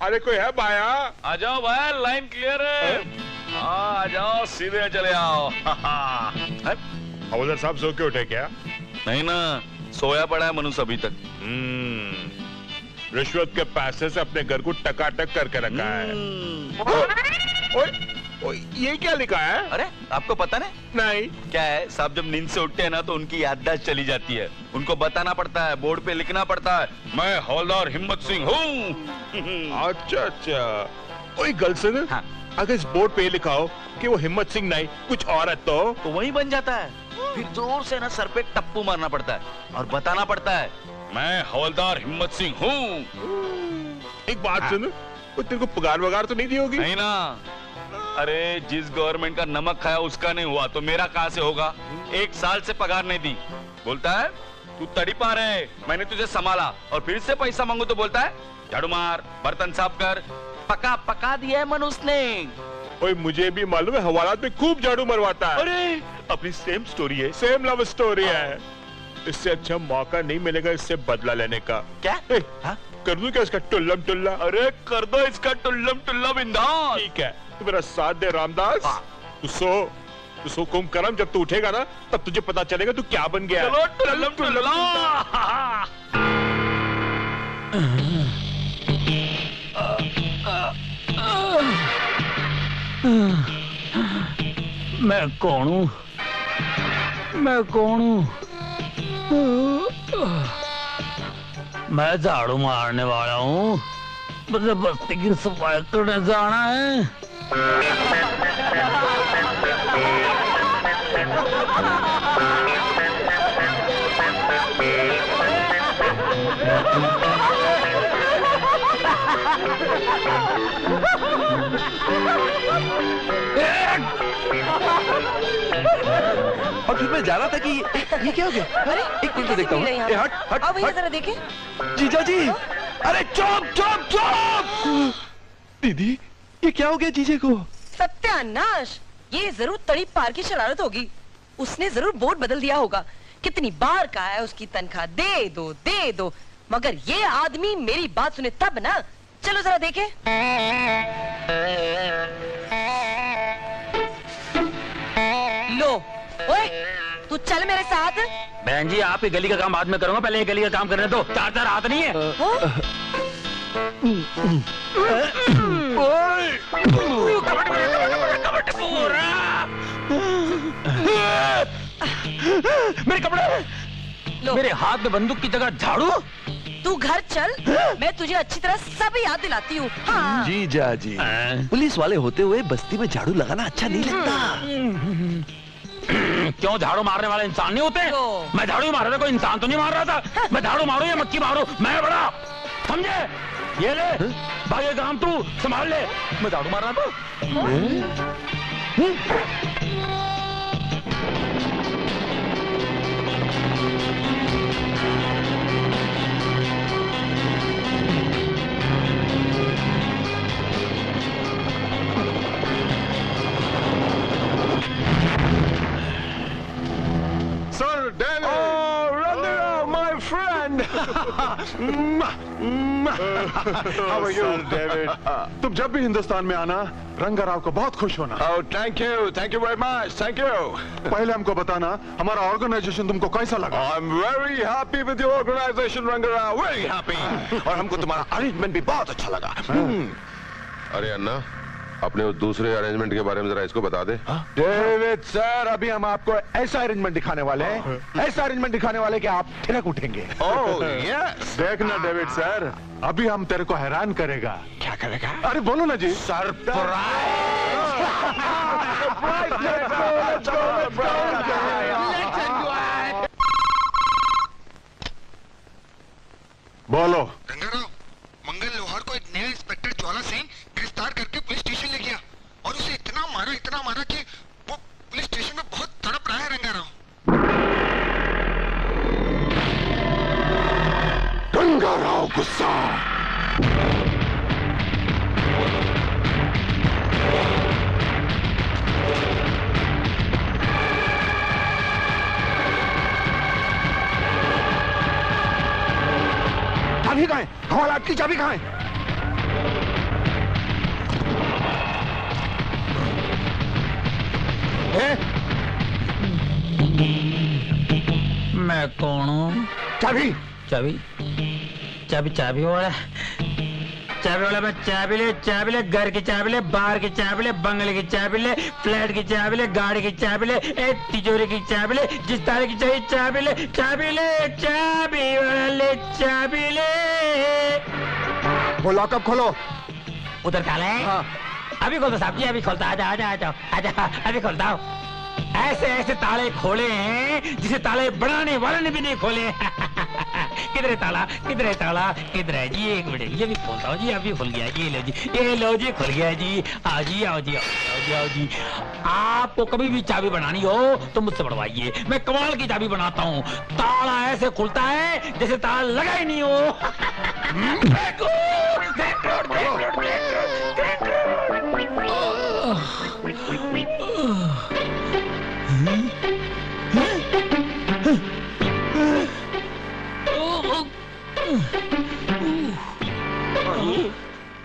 अरे कोई है बाया? आ जाओ भाई, लाइन क्लियर है। हाँ आ जाओ, सीधे चले आओ। हवलदार साहब सो के उठे क्या? नहीं ना, सोया पड़ा है मनुष्य अभी तक। रिश्वत के पैसे से अपने घर को टकाटक करके रखा है। ओए, ये क्या लिखा है? अरे आपको पता नहीं। क्या है साहब, जब नींद से उठते हैं ना तो उनकी याददाश्त चली जाती है, उनको बताना पड़ता है, बोर्ड पे लिखना पड़ता है, मैं हवलदार हिम्मत सिंह हूँ। अच्छा अच्छा। ओए गर्लसन, हाँ। अगर इस बोर्ड पे लिखा हो कि वो हिम्मत सिंह नहीं कुछ और है तो वही बन जाता है। फिर जोर से ना सर पे टप्पू मारना पड़ता है और बताना पड़ता है, मैं हवलदार हिम्मत सिंह हूँ। एक बात सुन, तेरे को पगार वगार तो नहीं दी होगी? नहीं ना। अरे जिस गवर्नमेंट का नमक खाया उसका नहीं हुआ तो मेरा कहाँ से होगा? 1 साल से पगार नहीं दी। बोलता है तू तड़ीपार है, मैंने तुझे संभाला, और फिर से पैसा मांगू तो बोलता है झाड़ू मार, बर्तन साफ कर। पका दिया है मनुष्य ने। ओए मुझे भी मालूम है, हवालात में खूब झाड़ू मरवाता है। अरे अपनी सेम स्टोरी है, सेम लव स्टोरी है। इससे अच्छा मौका नहीं मिलेगा इससे बदला लेने का। क्या? कर दूं क्या इसका टुल्लम टुल्ला? अरे कर दो इसका टुल्लम टुल्ला बिंदास। ठीक है, तू मेरा साथ दे रामदास। तू सो कुम करम, जब तू उठेगा ना तब तुझे पता चलेगा तू क्या बन गया। चलो टुल्लम टुल्ला। मैं कौन हूँ? मैं कौन हूँ? मैं झाड़ू मारने वाला हूँ, मुझे बस्ती की सफाई करने जाना है। और फिर मैं जा रहा था कि ये क्या हो गया? अरे एक मिनट देखता हूँ। हट हट अब हट। जरा देखें। जीजा जी, अरे चुप चुप चुप। दीदी ये क्या हो गया जीजे को? सत्यानाश, ये जरूर तड़ीपार की शरारत होगी। उसने जरूर बोर्ड बदल दिया होगा। कितनी बार कहा है उसकी तनख्वाह दे दो, मगर ये आदमी मेरी बात सुने तब ना। चलो जरा देखें। लो, ओए, तू चल मेरे साथ। बहन जी आप ही गली का काम बाद में करूंगा, पहले ये गली का काम करने दो। 4 हाथ नहीं है। मेरे कपड़े, मेरे हाथ में बंदूक की जगह झाड़ू। तू घर चल, मैं तुझे अच्छी तरह सब याद दिलाती हूँ। हाँ। जीजा जी, पुलिस वाले होते हुए बस्ती में झाड़ू लगाना अच्छा नहीं लगता। क्यों? झाड़ू मारने वाले इंसान नहीं होते? मैं झाड़ू मार रहा था, कोई इंसान तो नहीं मार रहा था। मैं झाड़ू मारू या मक्खी मारू, मैं बड़ा, समझे? ये ले भाई, काम तू संभाल ले। मैं झाड़ू मार रहा था। Sir David! Oh, Rangarav, my friend! How are you? Sir David. तुम जब भी हिंदुस्तान में आना, रंगाराव को बहुत खुश होना। Oh, thank you very much, thank you. पहले हमको बताना हमारा ऑर्गेनाइजेशन तुमको कैसा लगा? I'm very happy with your organization, Rangarav, very happy. और हमको तुम्हारा अरेंजमेंट भी बहुत अच्छा लगा। अरे अन्ना, अपने उस दूसरे अरेंजमेंट के बारे में जरा इसको बता दे। डेविड सर, अभी हम आपको ऐसा अरेंजमेंट दिखाने वाले हैं, ऐसा अरेंजमेंट दिखाने वाले कि आप थिरक उठेंगे। Oh, yes. देखना डेविड सर, अभी हम तेरे को हैरान करेगा। क्या करेगा? अरे बोलो ना जी। बोलो। रंगाराव, मंगल लोहार को एक नया इंस्पेक्टर ज्वाला सिंह गिरफ्तार करके पुलिस स्टेशन ले गया और उसे इतना मारा कि वो पुलिस स्टेशन में बहुत तड़प रहा है। रंगाराव गुस्सा। चाबी कहाँ है? हवालात की चाबी कहाँ है? मैं कौन हूँ? चाबी चाबी चाबी चाबी वाला, चाबी वाला। मैं चाबी ले घर की चाबी ले, बाहर की चाबी ले, बंगले की चाबी ले, फ्लैट की चाबी ले, गाड़ी की चाबी ले, तिजोरी की चाबी ले, जिस तरह की चाहिए चाबी ले, चाबी ले, चाबी वाला ले, चाबी ले। वो लॉकअप खोलो। उधर काला है? हाँ। अभी खोलता साहब जी, अभी खोलता। आजा अभी खोलता हूँ। ऐसे ताले खोले हैं जिसे ताले बनाने वाले ने भी नहीं खोले। किधर है ताला? किधर है जी? एक मिनट, ये भी खोलता हूँ जी। अभी खुल गया। ये लो जी खुल गया जी। आओ जी। आपको कभी भी चाबी बनानी हो तो मुझसे बढ़वाइए, मैं कमाल की चाबी बनाता हूँ। ताला ऐसे खुलता है जैसे ताला लगा ही नहीं हो।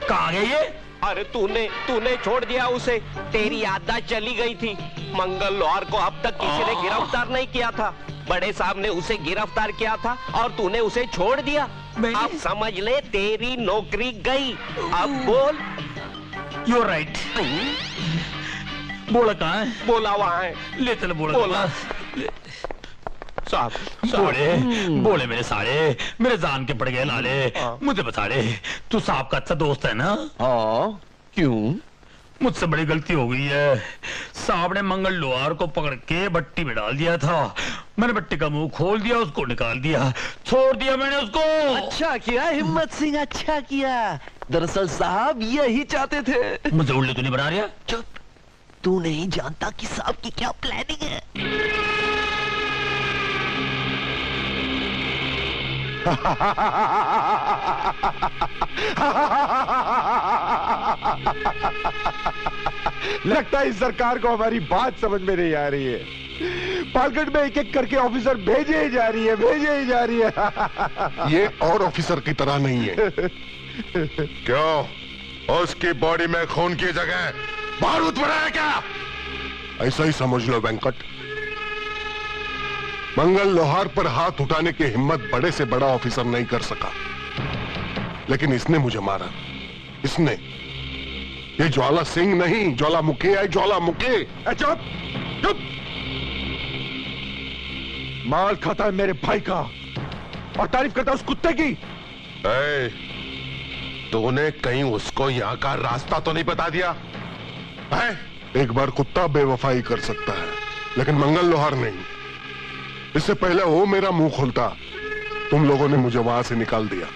कहाँ गए ये? अरे तूने छोड़ दिया उसे, तेरी याददाश्त चली गई थी। मंगल लोहार को अब तक किसी ने गिरफ्तार नहीं किया था। बड़े साहब ने उसे गिरफ्तार किया था और तूने उसे छोड़ दिया। अब समझ ले, तेरी नौकरी गई। अब बोल। You're right. बोला कहाँ है? बोला वहाँ है। ले चल बोला। बोले मेरे साले, मेरे जान के पड़ गए लाले। मुझे बता दे, तू साहब का अच्छा दोस्त है ना? हाँ, क्यों? मुझसे बड़ी गलती हो गई है। साहब ने मंगल लोहार को पकड़ के भट्टी में डाल दिया था। मैंने भट्टी का मुंह खोल दिया, उसको निकाल दिया, छोड़ दिया मैंने उसको। अच्छा किया हिम्मत सिंह, अच्छा किया। दरअसल साहब यही चाहते थे। मुझे उल्लू तो नहीं बना रहा? चुप, तू नहीं जानता कि साहब की क्या प्लानिंग है। लगता है इस सरकार को हमारी बात समझ में नहीं आ रही है। पालगढ़ में एक एक करके ऑफिसर भेजे ही जा रही है। ये और ऑफिसर की तरह नहीं है। क्यों? उसकी बॉडी में खून की जगह बारूद पड़ा है क्या? ऐसा ही समझ लो वेंकट। मंगल लोहार पर हाथ उठाने की हिम्मत बड़े से बड़ा ऑफिसर नहीं कर सका, लेकिन इसने मुझे मारा। इसने। ये ज्वाला सिंह नहीं, ज्वालामुखी है, ज्वालामुखी। चुप। माल खाता है मेरे भाई का और तारीफ करता है उस कुत्ते की। तूने कहीं उसको यहाँ का रास्ता तो नहीं बता दिया है? एक बार कुत्ता बेवफाई कर सकता है, लेकिन मंगल लोहार नहीं। इससे पहले वो मेरा मुंह खोलता, तुम लोगों ने मुझे वहां से निकाल दिया।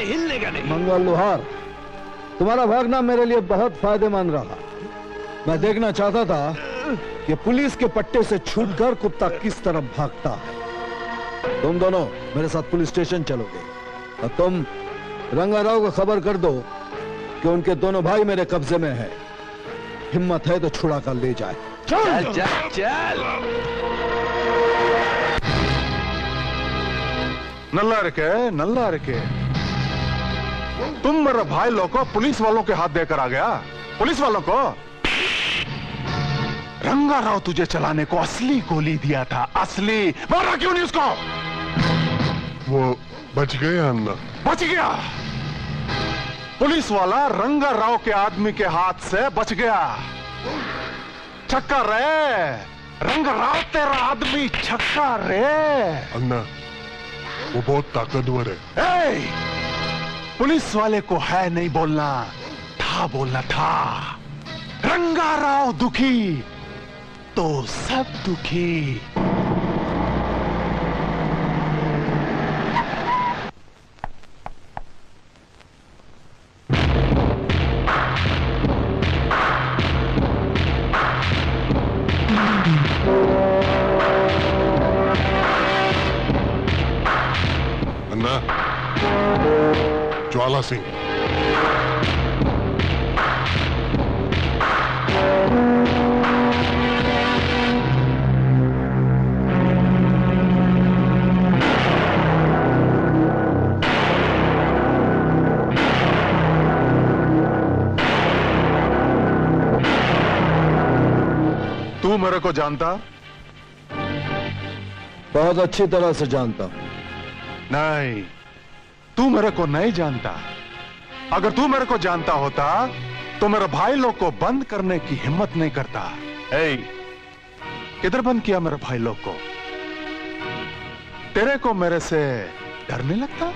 हिलने का नहीं। मंगल लोहार, तुम्हारा भागना मेरे लिए बहुत फायदेमंद रहा। मैं देखना चाहता था कि पुलिस के पट्टे से छूटकर कुत्ता किस तरफ भागता है। तुम दोनों मेरे साथ पुलिस स्टेशन चलोगे और तुम रंगाराव को खबर कर दो कि उनके दोनों भाई मेरे कब्जे में है। हिम्मत है तो छुड़ा कर ले जाए। चल चल चल। नल्ला रखे तुम मेरे भाई लोग को पुलिस वालों के हाथ देकर आ गया। पुलिस वालों को रंगाराव तुझे चलाने को असली गोली दिया था, असली। मारा क्यों नहीं उसको? वो बच गया अन्ना। बच गया। पुलिस वाला रंगाराव के आदमी के हाथ से बच गया। छक्का रे रंगाराव, तेरा आदमी छक्का रे। अन्ना वो बहुत ताकतवर है। पुलिस वाले को है नहीं बोलना, था बोलना था। रंगाराव दुखी तो सब दुखी। अन्ना, ज्वाला सिंह। तू मेरे को जानता? बहुत अच्छी तरह से जानता हूं। नहीं, तू मेरे को नहीं जानता। अगर तू मेरे को जानता होता तो मेरे भाई लोग को बंद करने की हिम्मत नहीं करता। ए, किधर बंद किया मेरे भाई लोग को? तेरे को मेरे से डर नहीं लगता?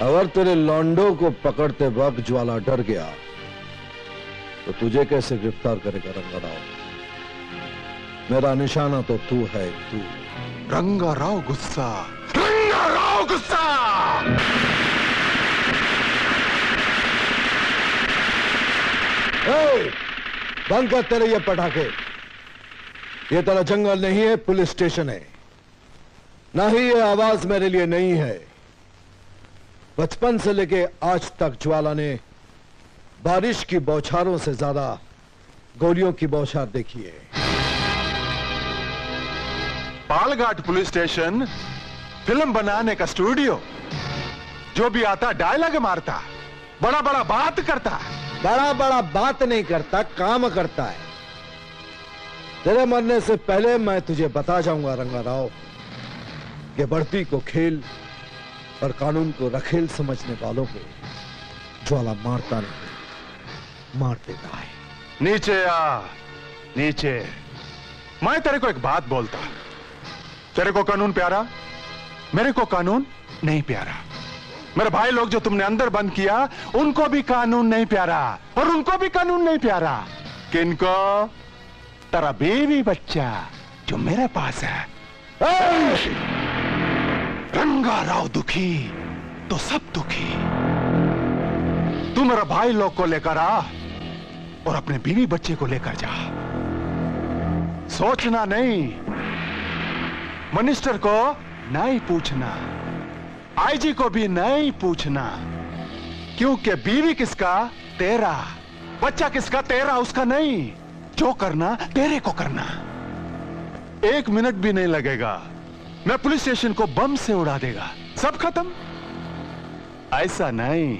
अगर तेरे लॉन्डो को पकड़ते वक्त ज्वाला डर गया तो तुझे कैसे गिरफ्तार करेगा रंगाराव? मेरा निशाना तो तू है, तू। रंगाराव गुस्सा, रंगाराव गुस्सा। बंद कर तेरे ये पटाखे। ये तेरा जंगल नहीं है, पुलिस स्टेशन है। ना ही ये आवाज मेरे लिए नहीं है। बचपन से लेके आज तक ज्वाला ने बारिश की बौछारों से ज्यादा गोलियों की बौछार देखी है। पालघाट पुलिस स्टेशन फिल्म बनाने का स्टूडियो। जो भी आता डायलॉग मारता, बड़ा बड़ा बात करता। बड़ा बड़ा बात नहीं करता, काम करता है। तेरे मरने से पहले मैं तुझे बता जाऊंगा रंगाराव कि बढ़ती को खेल और कानून को रखेल समझने वालों को ज्वाला मारता नहीं, मार देता है। नीचे आ, नीचे। मैं तेरे को एक बात बोलता। तेरे को कानून प्यारा, मेरे को कानून नहीं प्यारा। मेरे भाई लोग जो तुमने अंदर बंद किया, उनको भी कानून नहीं प्यारा और उनको भी कानून नहीं प्यारा। किनको? तेरा बीवी बच्चा जो मेरे पास है। रंगा राव दुखी तो सब दुखी। तू मेरा भाई लोग को लेकर आ और अपने बीवी बच्चे को लेकर जा। सोचना नहीं, मिनिस्टर को नहीं पूछना, आईजी को भी नहीं पूछना, क्योंकि बीवी किसका? तेरा। बच्चा किसका? तेरा, उसका नहीं। जो करना तेरे को करना। 1 मिनट भी नहीं लगेगा, मैं पुलिस स्टेशन को बम से उड़ा देगा, सब खत्म। ऐसा नहीं,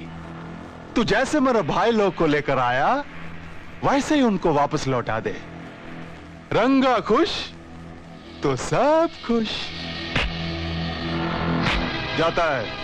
तू जैसे मेरे भाई लोग को लेकर आया वैसे ही उनको वापस लौटा दे। रंगा खुश तो सब खुश। जाता है।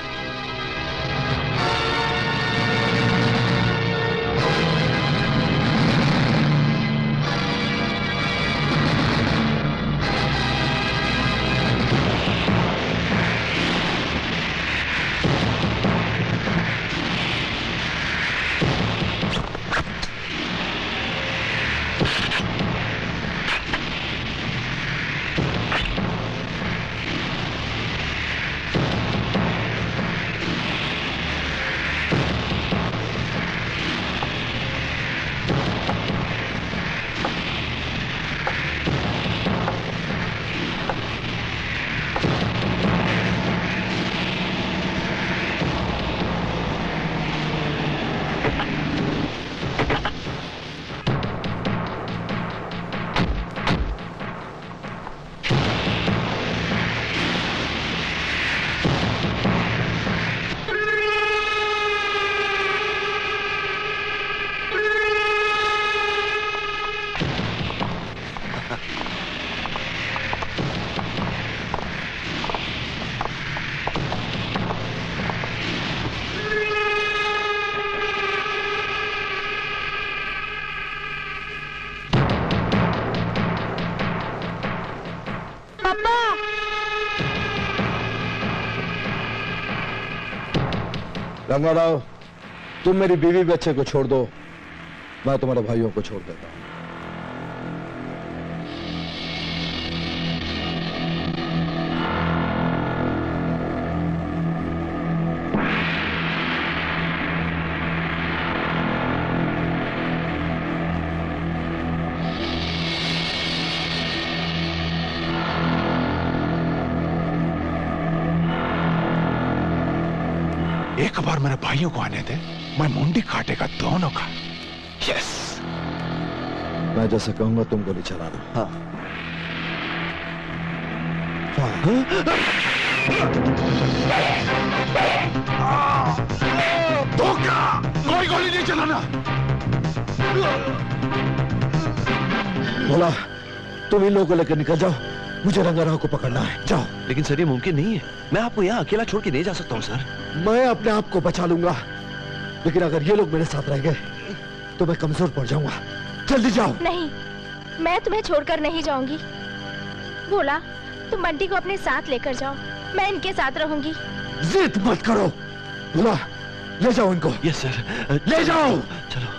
रंगा राव, तुम मेरी बीवी बच्चे को छोड़ दो, मैं तुम्हारे भाइयों को छोड़ देता हूं। एक बार मेरे भाइयों को आने दे, मैं मुंडी काटेगा दोनों का। यस, मैं जैसे कहूंगा तुम गोली चलाना। हाँ। धोखा, कोई गोली नहीं चलाना। बोला, तुम इन लोगों को लेकर निकल जाओ, मुझे रंगा राव को पकड़ना है। जाओ। लेकिन सर ये मुमकिन नहीं है, मैं आपको यहाँ अकेला छोड़ के नहीं जा सकता हूँ सर। मैं अपने आप को बचा लूंगा, लेकिन अगर ये लोग मेरे साथ रह गए तो मैं कमजोर पड़ जाऊंगा। जल्दी जाओ। नहीं, मैं तुम्हें छोड़कर नहीं जाऊंगी। बोला, तुम बंटी को अपने साथ लेकर जाओ, मैं इनके साथ रहूंगी। जिद मत करो। बोला, ले जाओ इनको। यस सर, ले जाओ। चलो।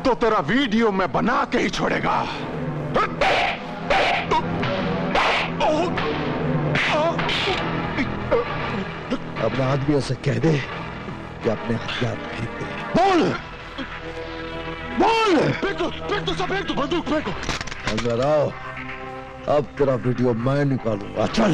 तो तेरा वीडियो मैं बना के ही छोड़ेगा। अपने आदमियों से कह दे कि अपने हथियार फेंक दे। बोल बोल। फेंक दो सब, फेंक दो बंदूक, फेंको। रंगा राव, अब तेरा वीडियो मैं निकालूंगा। चल।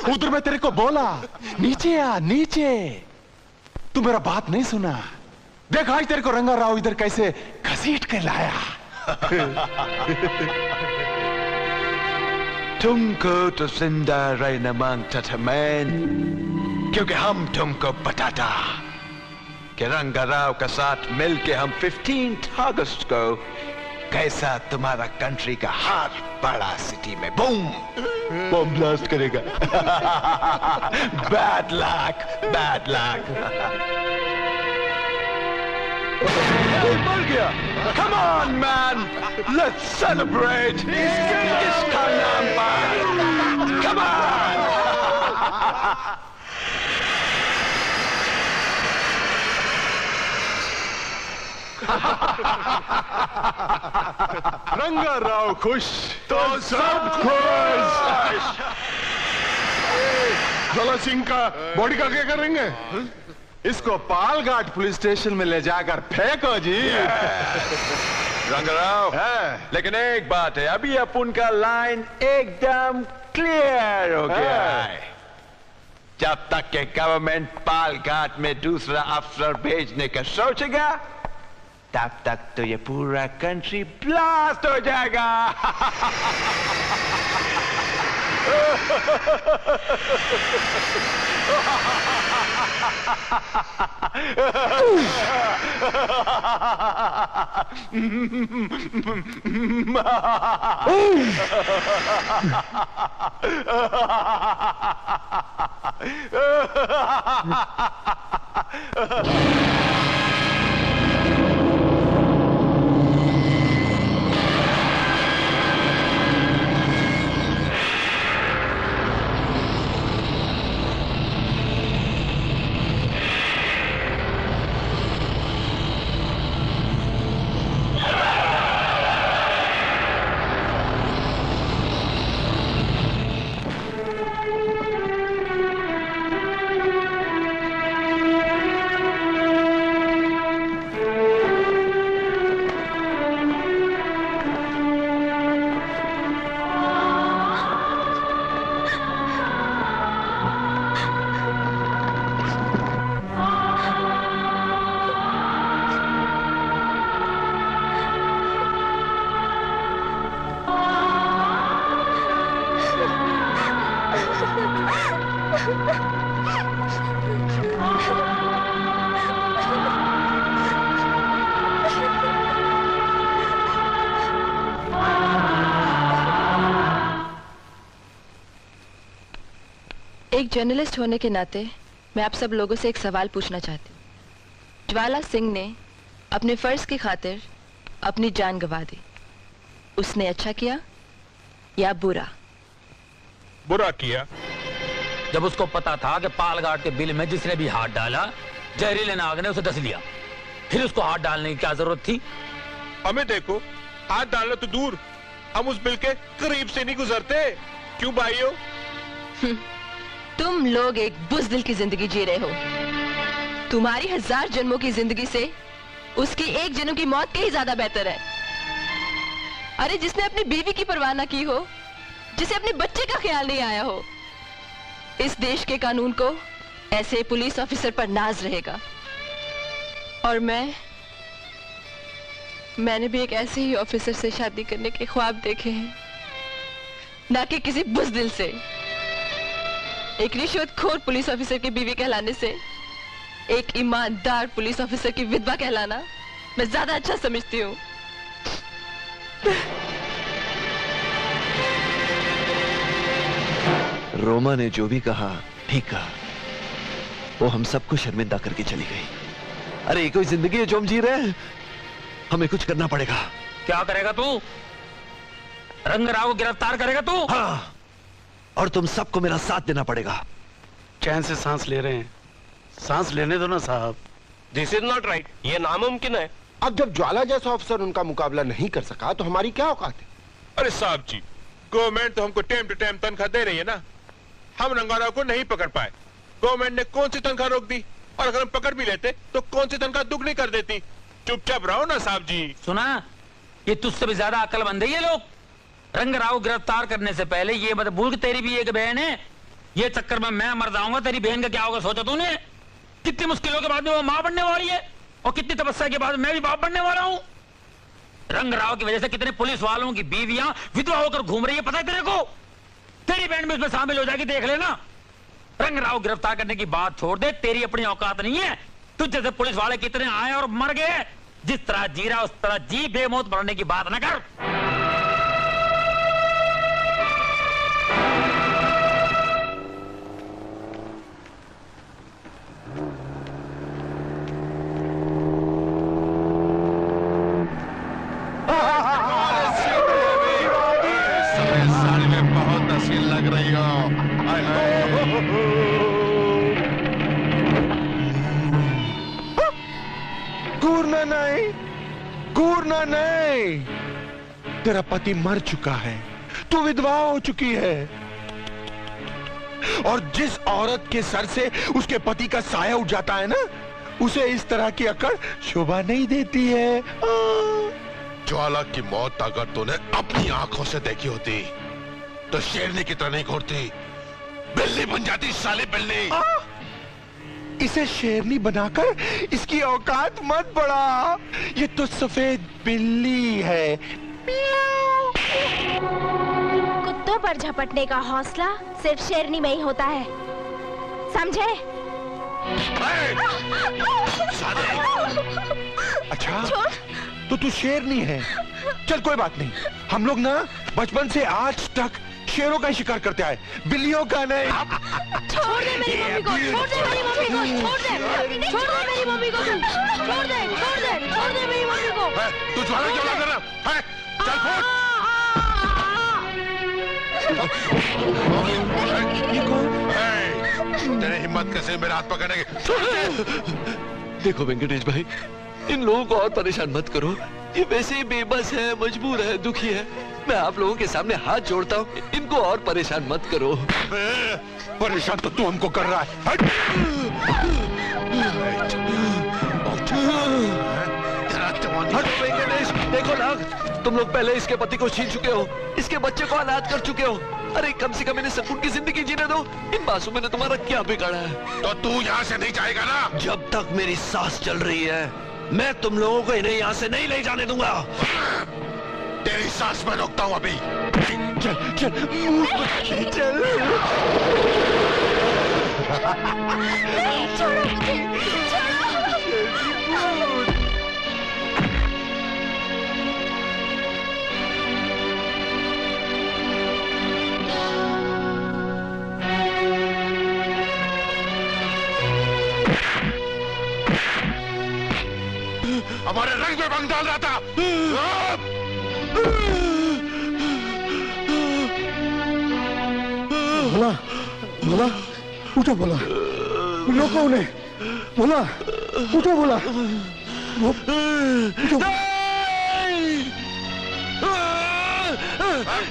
उधर मैं तेरे को बोला नीचे आ, नीचे। तू मेरा बात नहीं सुना। देख आज तेरे को रंगा राव इधर कैसे घसीट के लाया। तुमको तो जिंदा रहना मांगता था मैन, क्योंकि हम तुमको बताता कि रंगा राव के साथ मिलके हम 15 अगस्त को कैसा तुम्हारा कंट्री का हर बड़ा सिटी में बूम बम ब्लास्ट करेगा। Bad luck, bad luck. मर गया। Come on man, let's celebrate। इसका नाम पर। Come on। रंगा राव खुश तो सब खुश। ज्वाला सिंह का बॉडी का क्या करेंगे? इसको पालघाट पुलिस स्टेशन में ले जाकर फेंको जी। रंगाराव, लेकिन एक बात है, अभी अपन का लाइन एकदम क्लियर हो गया है। जब तक के गवर्नमेंट पालघाट में दूसरा अफसर भेजने का सोचेगा, तब तक तो ये पूरा कंट्री ब्लास्ट हो जाएगा। एक जर्नलिस्ट होने के नाते मैं आप सब लोगों से एक सवाल पूछना चाहती हूँ। ज्वाला सिंह ने अपने फर्ज की खातिर अपनी जान गंवा दी। उसने अच्छा किया या बुरा? बुरा किया। जब उसको पता था कि पालघाट के बिल में जिसने भी हाथ डाला जहरीले नाग ने उसे डस लिया, फिर उसको हाथ डालने की क्या जरूरत थी? हमें देखो, हाथ डालना तो दूर, हम उस बिल के करीब से नहीं गुजरते। क्यों भाइयों? तुम लोग एक बुज़दिल की जिंदगी जी रहे हो। तुम्हारी 1000 जन्मों की जिंदगी से उसकी एक जन्म की मौत कहीं ज्यादा बेहतर है। अरे जिसने अपनी बीवी की परवाह न की हो, जिसे अपने बच्चे का ख्याल नहीं आया हो, इस देश के कानून को ऐसे पुलिस ऑफिसर पर नाज रहेगा। और मैंने भी एक ऐसे ही ऑफिसर से शादी करने के ख्वाब देखे हैं, ना कि किसी बुज़दिल से। एक रिश्वतखोर पुलिस ऑफिसर की बीवी कहलाने से एक ईमानदार पुलिस ऑफिसर की विधवा कहलाना मैं ज्यादा अच्छा समझती हूँ। रोमा ने जो भी कहा ठीक कहा, वो हम सबको शर्मिंदा करके चली गई। अरे ये कोई जिंदगी है जो हम जी रहे हैं? हमें कुछ करना पड़ेगा। क्या करेगा तू? रंगराव को गिरफ्तार करेगा तू? हाँ, और तुम सबको मेरा साथ देना पड़ेगा। चैन से सांस ले रहे हैं, सांस लेने दो ना साहब। दिस इज नॉट राइट, ये नामुमकिन है। अब जब ज्वाला जैसा ऑफिसर उनका मुकाबला नहीं कर सका तो हमारी क्या औकात है? अरे साहब जी, गवर्नमेंट तो हमको टाइम टू टाइम तनख्वाह दे रही है ना। हम रंगाराव को नहीं पकड़ पाए, गवर्नमेंट ने कौन सी तनख्वाह रोक दी? और अगर हम पकड़ भी लेते तो कौन सी तनख्वाह दुगनी कर देती? चुपचाप रहो ना साहब जी। सुना, ये तुझसे भी ज्यादा अक्लमंद है ये लोग। रंगराव गिरफ्तार करने से पहले ये मत भूल कि तेरी भी एक बहन है। ये चक्कर में मैं मर जाऊंगा, तेरी बहन का क्या होगा सोचा तूने? कितनी मुश्किलों के बाद में वो मां बनने वाली है, और कितनी तपस्या के बाद मैं भी बाप बनने वाला हूं। रंगराव की वजह से कितने पुलिस वालों की बीवियां विधवा होकर घूम रही है, पता है तेरे को? तेरी बहन भी उसमें शामिल हो जाएगी, देख लेना। रंगराव गिरफ्तार करने की बात छोड़ दे, तेरी अपनी औकात नहीं है। तुझ जैसे पुलिस वाले कितने आए और मर गए। जिस तरह जी रहा उस तरह जी, बेमौत मरने की बात न कर। साड़ी में बहुत हसीन लग रही हो। घूरना नहीं, घूरना नहीं। तेरा पति मर चुका है, तू विधवा हो चुकी है, और जिस औरत के सर से उसके पति का साया उठ जाता है ना, उसे इस तरह की अकड़ शोभा नहीं देती है। ज्वाला की मौत अगर तूने अपनी आंखों से देखी होती तो शेरनी की तरह नहीं घूरती, बिल्ली बन जाती, साली बिल्ली। इसे शेरनी बनाकर इसकी औकात मत बढ़ा, ये तो सफेद बिल्ली है। कुत्तों पर झपटने का हौसला सिर्फ शेरनी में ही होता है, समझे? अच्छा, तो तू शेरनी है। चल कोई बात नहीं, हम लोग ना बचपन से आज तक शेरों का शिकार करते आए, बिल्लियों का नहीं। छोड़ दे मेरी मम्मी को, छोड़ दे मेरी मम्मी को, छोड़ दे, छोड़ दे मेरी मम्मी को, छोड़ दे, छोड़ दे, छोड़ दे मेरी मम्मी को। तू ज्वाला क्यों कर रहा है? चल फोड़। तेरी हिम्मत कैसे मेरा हाथ पकड़ने की? देखो वेंकटेश भाई, इन लोगों को और परेशान मत करो। ये वैसे ही बेबस है, मजबूर है, दुखी है। मैं आप लोगों के सामने हाथ जोड़ता हूँ, इनको और परेशान मत करो। परेशान तो तू हमको कर रहा है। वेंकटेश देखो ना, तुम लोग पहले इसके पति को छीन चुके हो, इसके बच्चे को अनाथ कर चुके हो। अरे कम से कम इन्हें सुकून की जिंदगी जीने दो। इन मासूमों ने तुम्हारा क्या बिगाड़ा है? तो तू यहाँ से नहीं जाएगा ना? जब तक मेरी सांस चल रही है, मैं तुम लोगों को इन्हें यहाँ से नहीं ले जाने दूंगा। तेरी सांस में रोकता हूँ अभी। चल चल चल। छोड़ो मुझे, छोड़ो। हमारे रंग में भंग डाल रहा था। भोला, भोला, उठो भोला, रोको उन्हें। बोला उठो बोला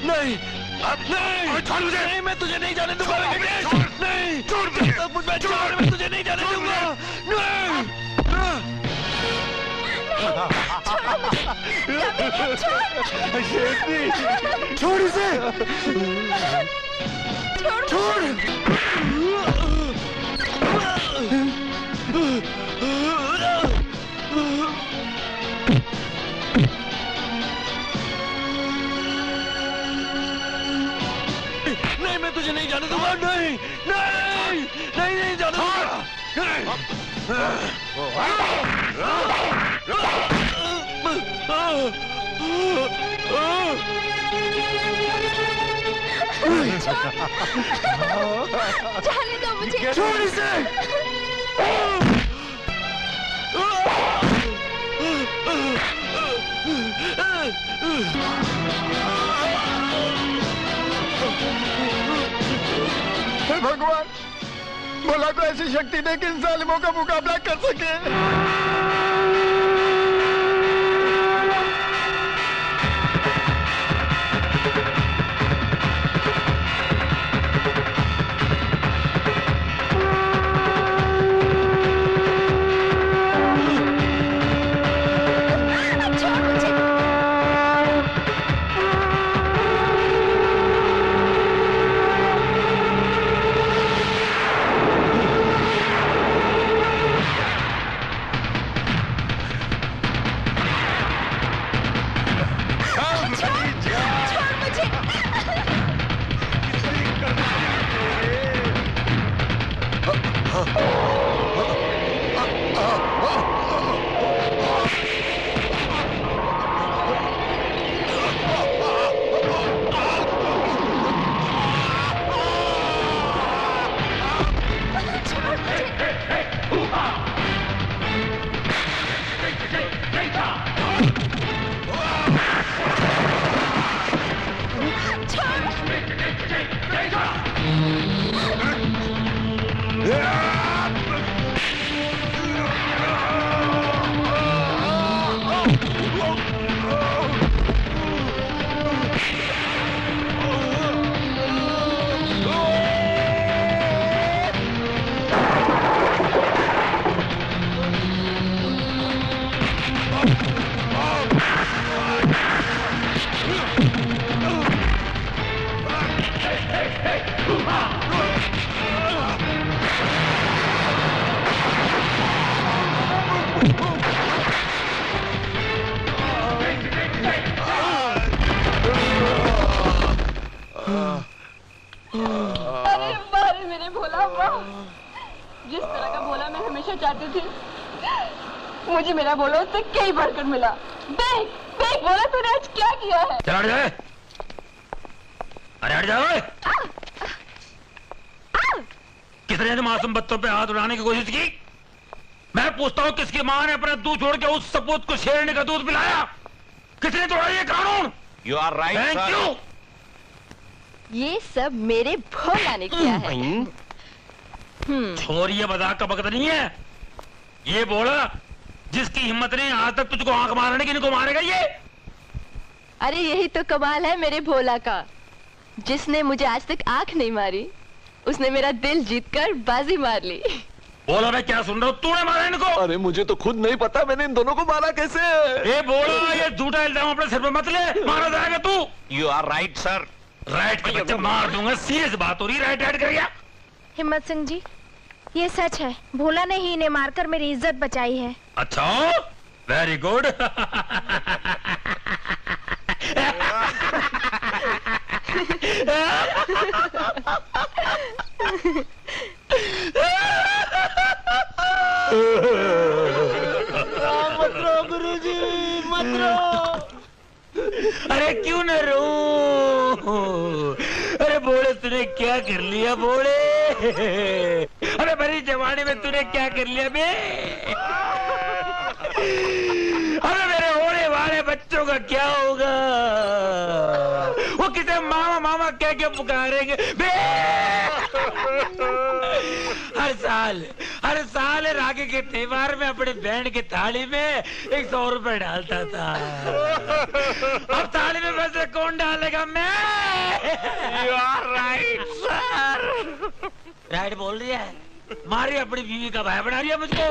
नहीं नहीं छोड़ मुझे। नहीं मैं तुझे नहीं जाने दूंगा। नहीं छोड़ मैं तुझे नहीं जाने दूंगा। छोड़ इसे। छोड़ नहीं मैं तुझे नहीं जाने दूंगा। नहीं नहीं नहीं नहीं जाने दूंगा। जाने दो मुझे। छोड़ इसे। हे भगवान, भोला को ऐसी शक्ति दे कि इन जालिमों का मुकाबला कर सके। जिस तरह का भोला मैं हमेशा चाहती थी, मुझे मेरा भोला उससे कई बढ़कर मिला। देख देख भोला, तूने आज क्या किया है? चल हट जाए। अरे हट जाओ। किसने मासूम बच्चों पे हाथ उड़ाने की कोशिश की? मैं पूछता हूँ, किसकी माँ ने अपना दूध छोड़ के उस सपूत को शेरनी का दूध पिलाया? किसने तोड़ा ये कानून? You are right sir. Thank you. ये सब मेरे भोला ने किया है। छोरिए मजाक का वक्त नहीं है। ये बोला जिसकी हिम्मत नहीं आज तक तुझको आंख मारने की, इनको मारेगा ये? अरे यही तो कमाल है मेरे भोला का। जिसने मुझे आज तक आंख नहीं मारी, उसने मेरा दिल जीतकर बाजी मार ली। बोला मैं क्या सुन रहा हूँ? तूने मारा इनको? अरे मुझे तो खुद नहीं पता मैंने इन दोनों को मारा कैसे। ये बोला, ये झूठा इल्जाम अपने सिर पे मत ले, मारा जाएगा तू। You are right sir. Right के बच्चे मार दूंगा, सीरियस बात हो रही। राइट ऐड कर गया। हिम्मत सिंह जी, ये सच है, भोला ने ही इन्हें मारकर मेरी इज्जत बचाई है। अच्छा, वेरी गुड। मत रो गुरुजी, मत रो। अरे क्यों न रो? अरे बोले तूने क्या कर लिया बोले? अरे मेरी जवानी में तूने क्या कर लिया बे? अरे मेरे होने वाले बच्चों का क्या होगा? वो किसे मामा मामा कह के पुकारेंगे बे? हर साल राखी के त्योहार में अपने बैंड की थाली में 100 रुपए डालता था। अब थाली में पैसे कौन डालेगा? मैं। You are right, sir. Right बोल रही है। मारी अपनी बीवी का भाई बना दिया मुझको।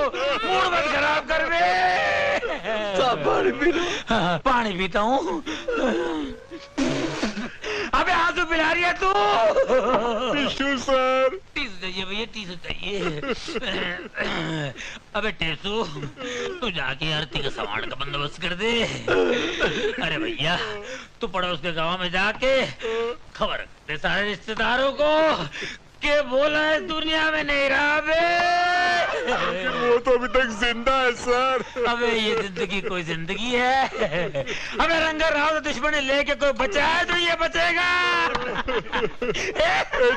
मूड मत खराब कर बे। पानी पी लो। हाँ, पानी पीता हूँ। अबे आंसू पिला रही है तू। Tissue sir. टिश्यू चाहिए भैया, टिश्यू चाहिए। अबे टेसू, तू जाके आरती का सामान का बंदोबस्त कर दे। अरे भैया, तू पड़ोस के गांव में जाके खबर दे सारे रिश्तेदारों को के बोला है दुनिया में नहीं रहा बे। वो तो अभी तक जिंदा है सर। अबे ये जिंदगी कोई जिंदगी है? अबे रंगा राव दुश्मन लेके कोई बचा है तो ये बचेगा।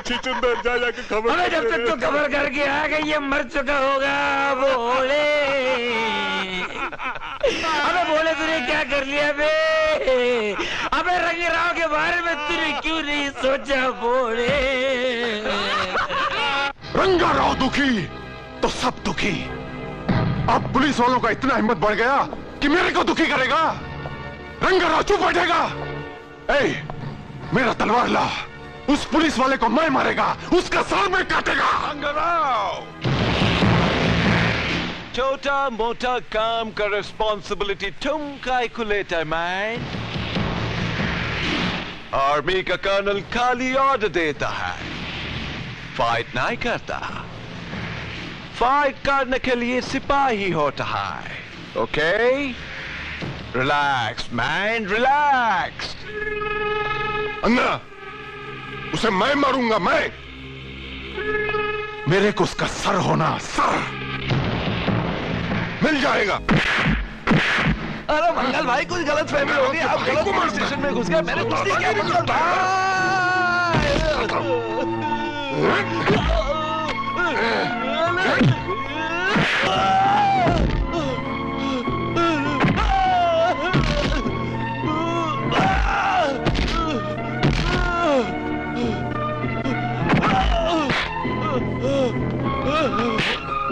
चिचुंदर जा जाके खबर। अबे जब तक तो खबर करके आ गई ये मर चुका होगा बोले। अबे बोले तूने क्या कर लिया बे? अबे रंगे राव के बारे में तूने क्यों नहीं सोचा बोले? रंगा राव दुखी तो सब दुखी। अब पुलिस वालों का इतना हिम्मत बढ़ गया कि मेरे को दुखी करेगा। रंगा राव चुप बैठेगा। ए, मेरा तलवार ला। उस पुलिस वाले को मैं मारेगा, उसका सर में काटेगा। रंगा राव, छोटा मोटा काम का रिस्पॉन्सिबिलिटी तुम काय को लेता है मैन? आर्मी का कर्नल खाली ऑर्डर देता है, फाइट नहीं करता। फाइट करने के लिए सिपाही होता है। Okay? Relax man, relax. Anna, उसे मैं मारूंगा, मैं। मेरे को उसका सर होना, सर मिल जाएगा। अरे मंगल भाई, कुछ गलत फहमी होगी। आप गलत स्टेशन में घुस गए। मैंने कुछ नहीं किया मंगल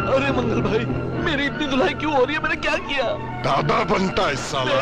अरे मंगल भाई, मेरी इतनी धुलाई क्यों हो रही है? मैंने क्या किया? दादा बनता है साला।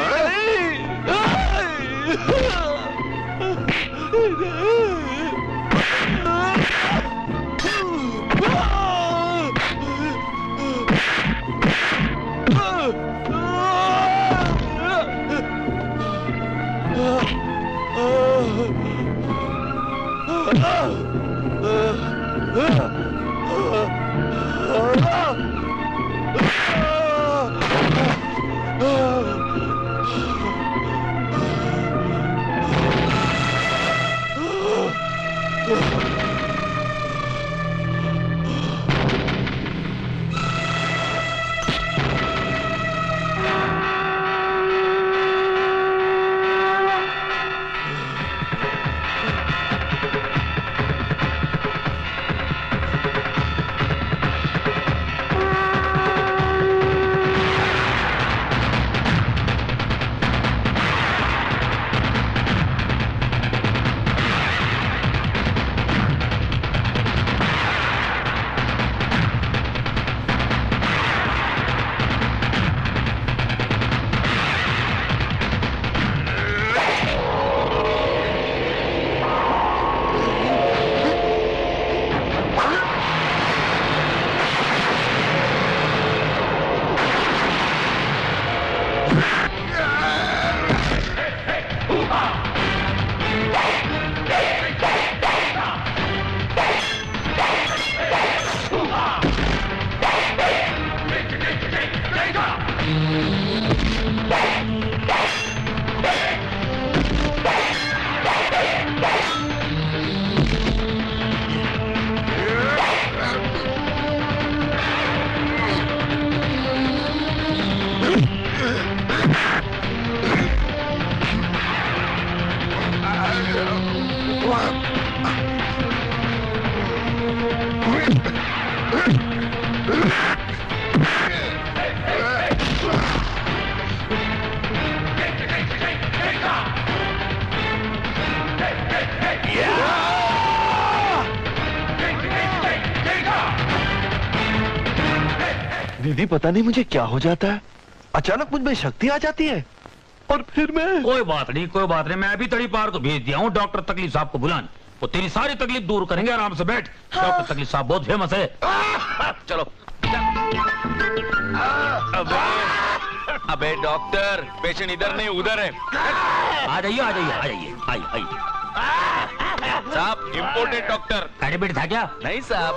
दीदी पता नहीं मुझे क्या हो जाता है, अचानक मुझ में शक्ति आ जाती है और फिर मैं। कोई बात नहीं, कोई बात नहीं, मैं अभी तड़ी पार को भेज दिया हूँ डॉक्टर तकलीफ साहब को बुलाने। वो तेरी सारी तकलीफ दूर करेंगे, आराम से बैठ। हाँ। डॉक्टर तकलीफ साहब बहुत फेमस है। चलो। अबे डॉक्टर, पेशेंट इधर नहीं उधर है। आ जाइए आ जाइए आ जाइए आइए। साहब इम्पोर्टेड डॉक्टर। एडमिट था क्या? नहीं साहब।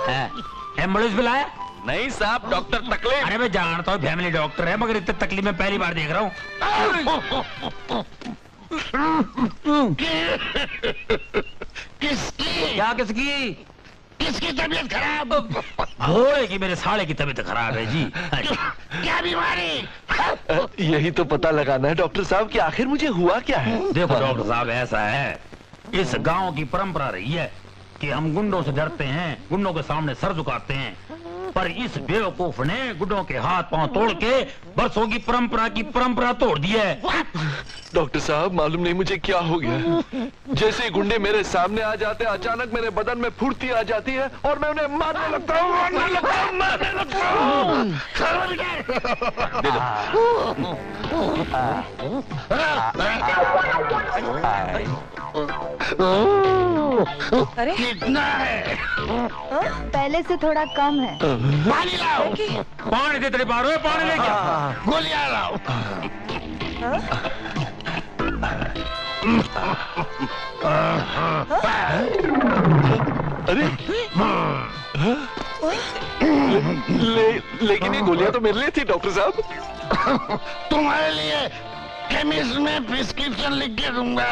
एम्बुलेंस बुलाया? नहीं साहब, डॉक्टर तकलीफ। अरे मैं जानता हूँ फैमिली डॉक्टर है, मगर इतने तकलीफ में पहली बार देख रहा हूँ। किसकी? क्या किसकी? किसकी तबीयत खराब? घोड़े की, मेरे साले की तबीयत खराब है जी। क्या बीमारी? यही तो पता लगाना है डॉक्टर साहब कि आखिर मुझे हुआ क्या है। देखो डॉक्टर साहब, ऐसा है, इस गांव की परंपरा रही है कि हम गुंडों से डरते हैं, गुंडों के सामने सर झुकाते हैं, पर इस बेवकूफ ने गुंडों के हाथ पांव तोड़ के बरसों की परंपरा तोड़ दी है। डॉक्टर साहब मालूम नहीं मुझे क्या हो गया, जैसे ही गुंडे मेरे सामने आ जाते हैं अचानक मेरे बदन में फुर्ती आ जाती है और मैं उन्हें मारने लगता हूँ। अरे कितना है? पहले से थोड़ा कम है। पानी लाओ। पानी दे तेरे पारो, पानी लेके आ। गोलियां लाओ। अरे लेकिन ये गोलियां तो मेरे लिए थी डॉक्टर साहब। तुम्हारे लिए केमिस्ट में प्रिस्क्रिप्शन लिख के दूंगा।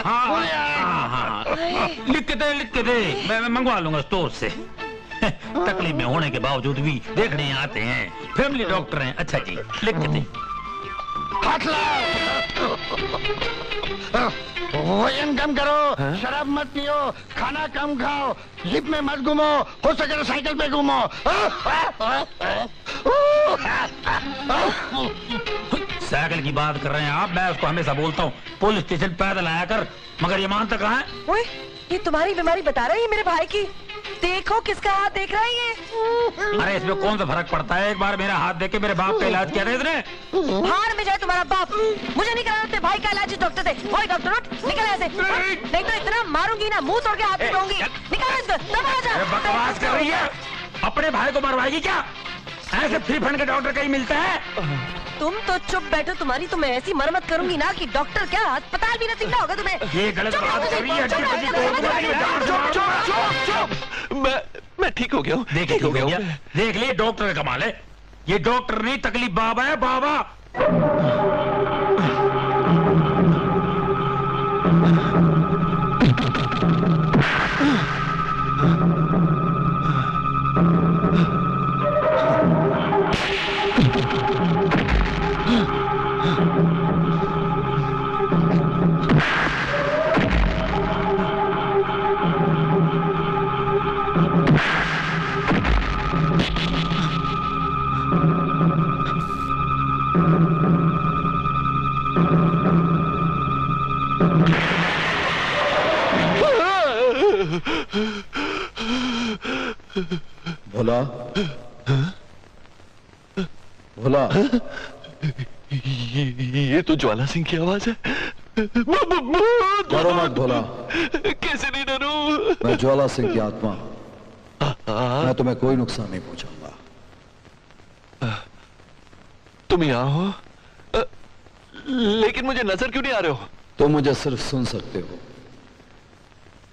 लिख के दे, मैं मंगवा लूंगा स्टोर से। तकलीफ में होने के बावजूद भी देखने आते हैं, फैमिली डॉक्टर हैं। अच्छा जी, लिख के दे। हाथ लाओ। वजन कम करो, शराब मत पियो, खाना कम खाओ, जिप में मत घूमो, हो सके तो साइकिल पे घूमो। साइकिल की बात कर रहे हैं आप? मैं उसको हमेशा बोलता हूँ पुलिस स्टेशन पैदल आया कर, मगर ये मानता कहाँ है? ओए, ये तुम्हारी बीमारी बता रही है मेरे भाई की। देखो किसका हाथ देख रहा है ये। अरे इसमें कौन सा फर्क पड़ता है? एक बार मेरा हाथ देख के मेरे बाप का इलाज किया था इसने। बाहर में जाए तुम्हारा बाप, मुझे नहीं कराना अपने भाई का इलाज डॉक्टर से। ओए डॉक्टर उठ, निकल ऐसे, नहीं तो इतना मारूंगी ना मुंह तोड़ के हाथ दूंगी। निकल इसको, दबा जा। बकवास कर रही है, अपने भाई को मरवाएगी क्या? ऐसे फ्री फंड के डॉक्टर कहीं मिलता है? तुम तो चुप बैठो, तुम्हारी तो मैं ऐसी मरम्मत करूंगी ना कि डॉक्टर क्या अस्पताल भी नसीब ना होगा तुम्हें। ये गलत बात कर रही है। मैं ठीक हो गया हूँ। देख लिए डॉक्टर का कमाल है। ये डॉक्टर नहीं, तकलीफ बाबा है, बाबा। भोला, भोला, ये तो ज्वाला सिंह की आवाज है। डरो मत भोला। कैसे नहीं डरूं? मैं ज्वाला सिंह की आत्मा, मैं तुम्हें कोई नुकसान नहीं पहुंचाऊंगा। तुम यहाँ हो, लेकिन मुझे नजर क्यों नहीं आ रहे हो? तुम मुझे सिर्फ सुन सकते हो,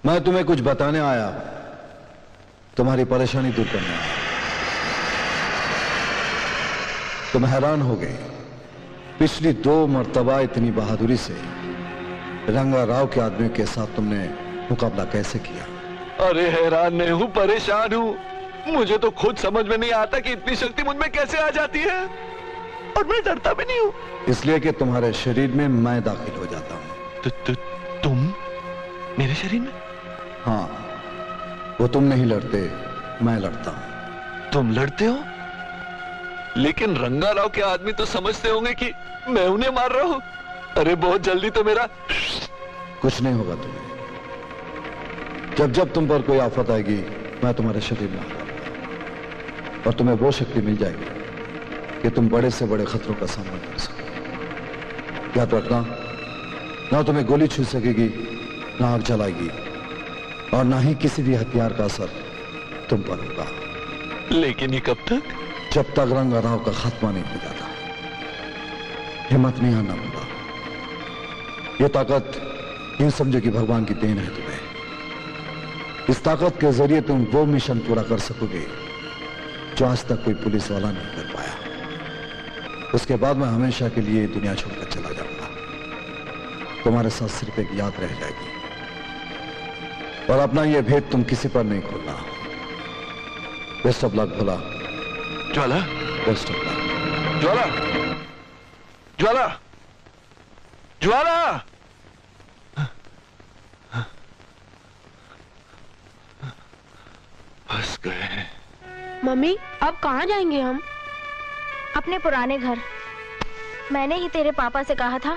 मैं तुम्हें कुछ बताने आया, तुम्हारी परेशानी दूर करने आया। तुम हैरान हो गए, पिछली 2 मर्तबा इतनी बहादुरी से रंगा राव के आदमी के साथ तुमने मुकाबला कैसे किया? अरे हैरान नहीं हूं, परेशान हूं। मुझे तो खुद समझ में नहीं आता कि इतनी शक्ति मुझ में कैसे आ जाती है, और मैं डरता भी नहीं हूं। इसलिए कि तुम्हारे शरीर में मैं दाखिल हो जाता हूं। तुम मेरे शरीर में? हाँ, वो तुम नहीं लड़ते, मैं लड़ता हूं। तुम लड़ते हो? लेकिन रंगा राव के आदमी तो समझते होंगे कि मैं उन्हें मार रहा हूं। अरे बहुत जल्दी तो मेरा कुछ नहीं होगा तुम्हें। जब जब तुम पर कोई आफत आएगी, मैं तुम्हारे शरीर में आऊंगा और तुम्हें वो शक्ति मिल जाएगी कि तुम बड़े से बड़े खतरों का सामना कर सको। याद रखना, ना तुम्हें गोली छू सकेगी, ना आग जलाएगी, और ना ही किसी भी हथियार का असर तुम पर होगा। लेकिन ये कब तक? जब तक रंगा राव का खात्मा नहीं हो जाता। हिम्मत नहीं हारना पड़ता। ये ताकत यूं समझो कि भगवान की देन है तुम्हें। इस ताकत के जरिए तुम वो मिशन पूरा कर सकोगे जो आज तक कोई पुलिस वाला नहीं कर पाया। उसके बाद मैं हमेशा के लिए दुनिया छोड़कर चला जाऊंगा। तुम्हारे साथ सिर्फ एक याद रह जाएगी, और अपना यह भेद तुम किसी पर नहीं खोलना। Best of luck Bhola. Jwala, best of luck. Jwala, Jwala, Jwala. फंस गए। मम्मी, अब कहाँ जाएंगे हम? अपने पुराने घर। मैंने ही तेरे पापा से कहा था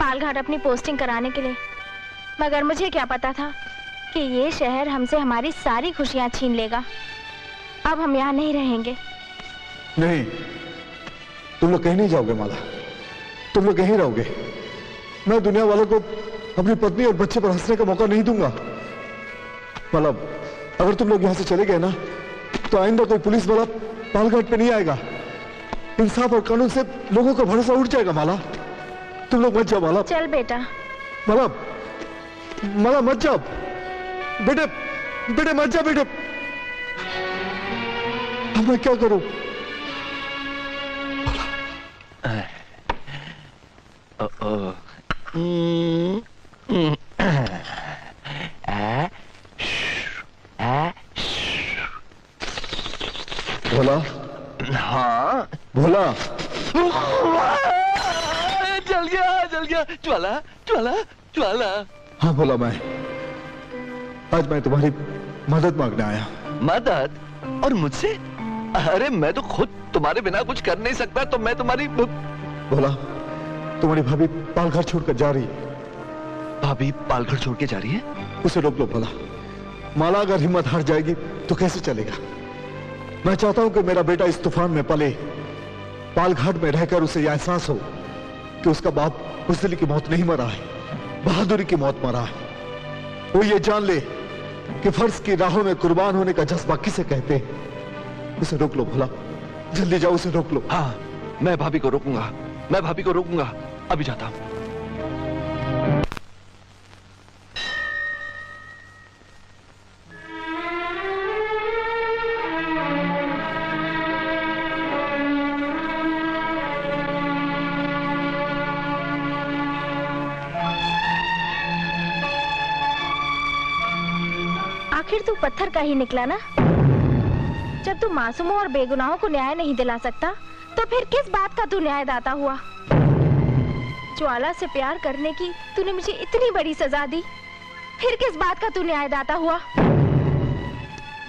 पालघाट अपनी पोस्टिंग कराने के लिए, मगर मुझे क्या पता था कि ये शहर हमसे हमारी सारी खुशियां छीन लेगा। अब हम यहाँ नहीं रहेंगे। नहीं, तुम लोग कहीं नहीं जाओगे माला। तुम लोग यहीं रहोगे। मैं दुनिया वालों को अपनी पत्नी और बच्चे पर हंसने का मौका नहीं दूंगा। माला, अगर तुम लोग यहां से चले गए ना, तो आइंदा कोई पुलिस वाला पालघाट पे नहीं आएगा। इंसाफ और कानून से लोगों का भरोसा उठ जाएगा। माला, तुम लोग मत जाओ। माला, चल बेटा। माला, माला मत जाओ बेटे। बेटे मत जाओ बेटे। अब मैं क्या करूं? भोला। हाँ भोला। जल गया, जल गया। ज्वाला, ज्वाला, ज्वाला। हाँ भोला, आज मैं तुम्हारी मदद मांगने आया। मदद? और मुझसे? अरे मैं तो खुद तुम्हारे बिना कुछ कर नहीं सकता, तो मैं तुम्हारी। भोला, तुम्हारी भाभी पालघर छोड़कर जा रही है। भाभी पालघर छोड़ के जा रही है? उसे रोक लो भोला। माला अगर हिम्मत हार जाएगी तो कैसे चलेगा? मैं चाहता हूं कि मेरा बेटा इस तूफान में पले, पालघाट में रहकर उसे यह एहसास हो कि उसका बाप बुज़दिली की मौत नहीं मरा है, बहादुरी की मौत मरा है। वो ये जान ले कि फर्ज की राहों में कुर्बान होने का जज्बा किसे कहते हैं। उसे रोक लो भोला, जल्दी जाओ, उसे रोक लो। हाँ, मैं भाभी को रोकूंगा, मैं भाभी को रोकूंगा। अभी जाता हूं। आखिर तू पत्थर का ही निकला ना। जब तू मासूमों और बेगुनाहों को न्याय नहीं दिला सकता, तो फिर किस बात का तू न्यायदाता हुआ? ज्वाला से प्यार करने की तूने मुझे इतनी बड़ी सजा दी, फिर किस बात का तू न्यायदाता हुआ?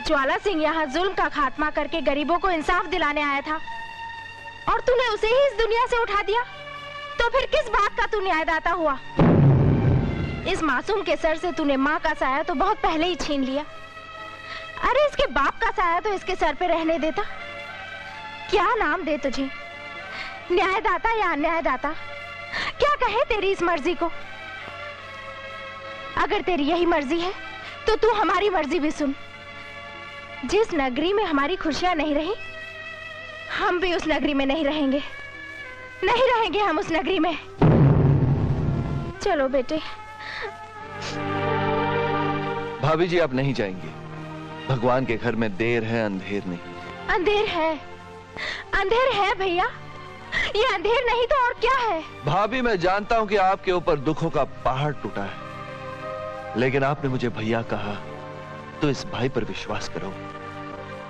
ज्वाला सिंह यहाँ जुल्म का खात्मा करके गरीबों को इंसाफ दिलाने आया था, और तूने उसे ही इस दुनिया से उठा दिया, तो फिर किस बात का तू न्यायदाता हुआ? इस मासूम के सर से तूने माँ का साया तो बहुत पहले ही छीन लिया। अरे इसके बाप का साया तो इसके सर पे रहने देता। क्या नाम दे तुझे, न्यायदाता या अन्यायदाता? क्या कहे तेरी इस मर्जी को? अगर तेरी यही मर्जी है तो तू हमारी मर्जी भी सुन। जिस नगरी में हमारी खुशियां नहीं रही, हम भी उस नगरी में नहीं रहेंगे। नहीं रहेंगे हम उस नगरी में। चलो बेटे। भाभी जी, आप नहीं जाएंगे। भगवान के घर में देर है, अंधेर नहीं। अंधेर है, अंधेर है भैया। ये अंधेर नहीं तो और क्या है? भाभी, मैं जानता हूं कि आपके ऊपर दुखों का पहाड़ टूटा है, लेकिन आपने मुझे भैया कहा, तो इस भाई पर विश्वास करो।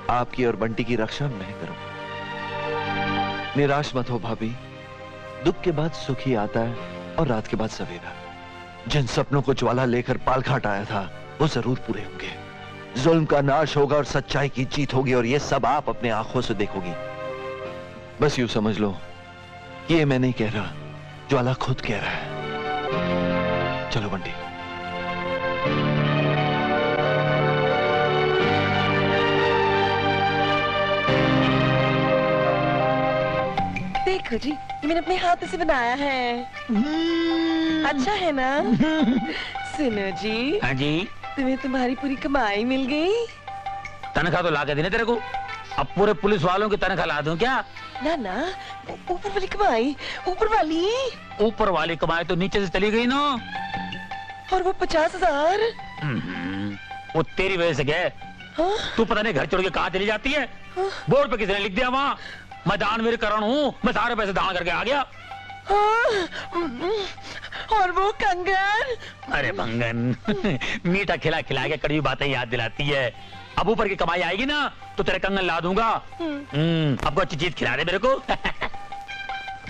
आपकी और बंटी की रक्षा मैं करूं। निराश मत हो भाभी। दुख के बाद सुख ही आता है, और रात के बाद सवेरा। जिन सपनों को ज्वाला लेकर पालघाट आया था, वो जरूर पूरे होंगे। जुल्म का नाश होगा और सच्चाई की जीत होगी, और ये सब आप अपने आंखों से देखोगी। बस यूं समझ लो कि ये मैं नहीं कह रहा, ज्वाला खुद कह रहा है। चलो बंटी। देखो जी, ये मैंने अपने हाथ से बनाया है। अच्छा है ना? सुनो जी। हाँ जी। तुम्हें तुम्हारी पूरी कमाई मिल गई? तनख्वाह तो ला के देने तेरे को। अब पूरे पुलिस वालों की तनख्वाह ला दूं क्या? ना ना, ऊपर वाली कमाई। ऊपर वाली? ऊपर वाली कमाई तो नीचे से चली गई ना। और वो 50,000? वो तेरी वजह से गए। हाँ? तू पता नहीं घर छोड़ के कहाँ चली जाती है। हाँ? बोर्ड पे किसी ने लिख दिया वहाँ, मैं दानवीर करण हूँ, मैं सारे पैसे दान करके आ गया। हाँ? और वो कंगन? अरे भंगन मीठा खिला खिला के कड़वी बातें याद दिलाती है। अब ऊपर की कमाई आएगी ना तो तेरे कंगन ला दूंगा। अब को अच्छी चीज खिला दे मेरे को।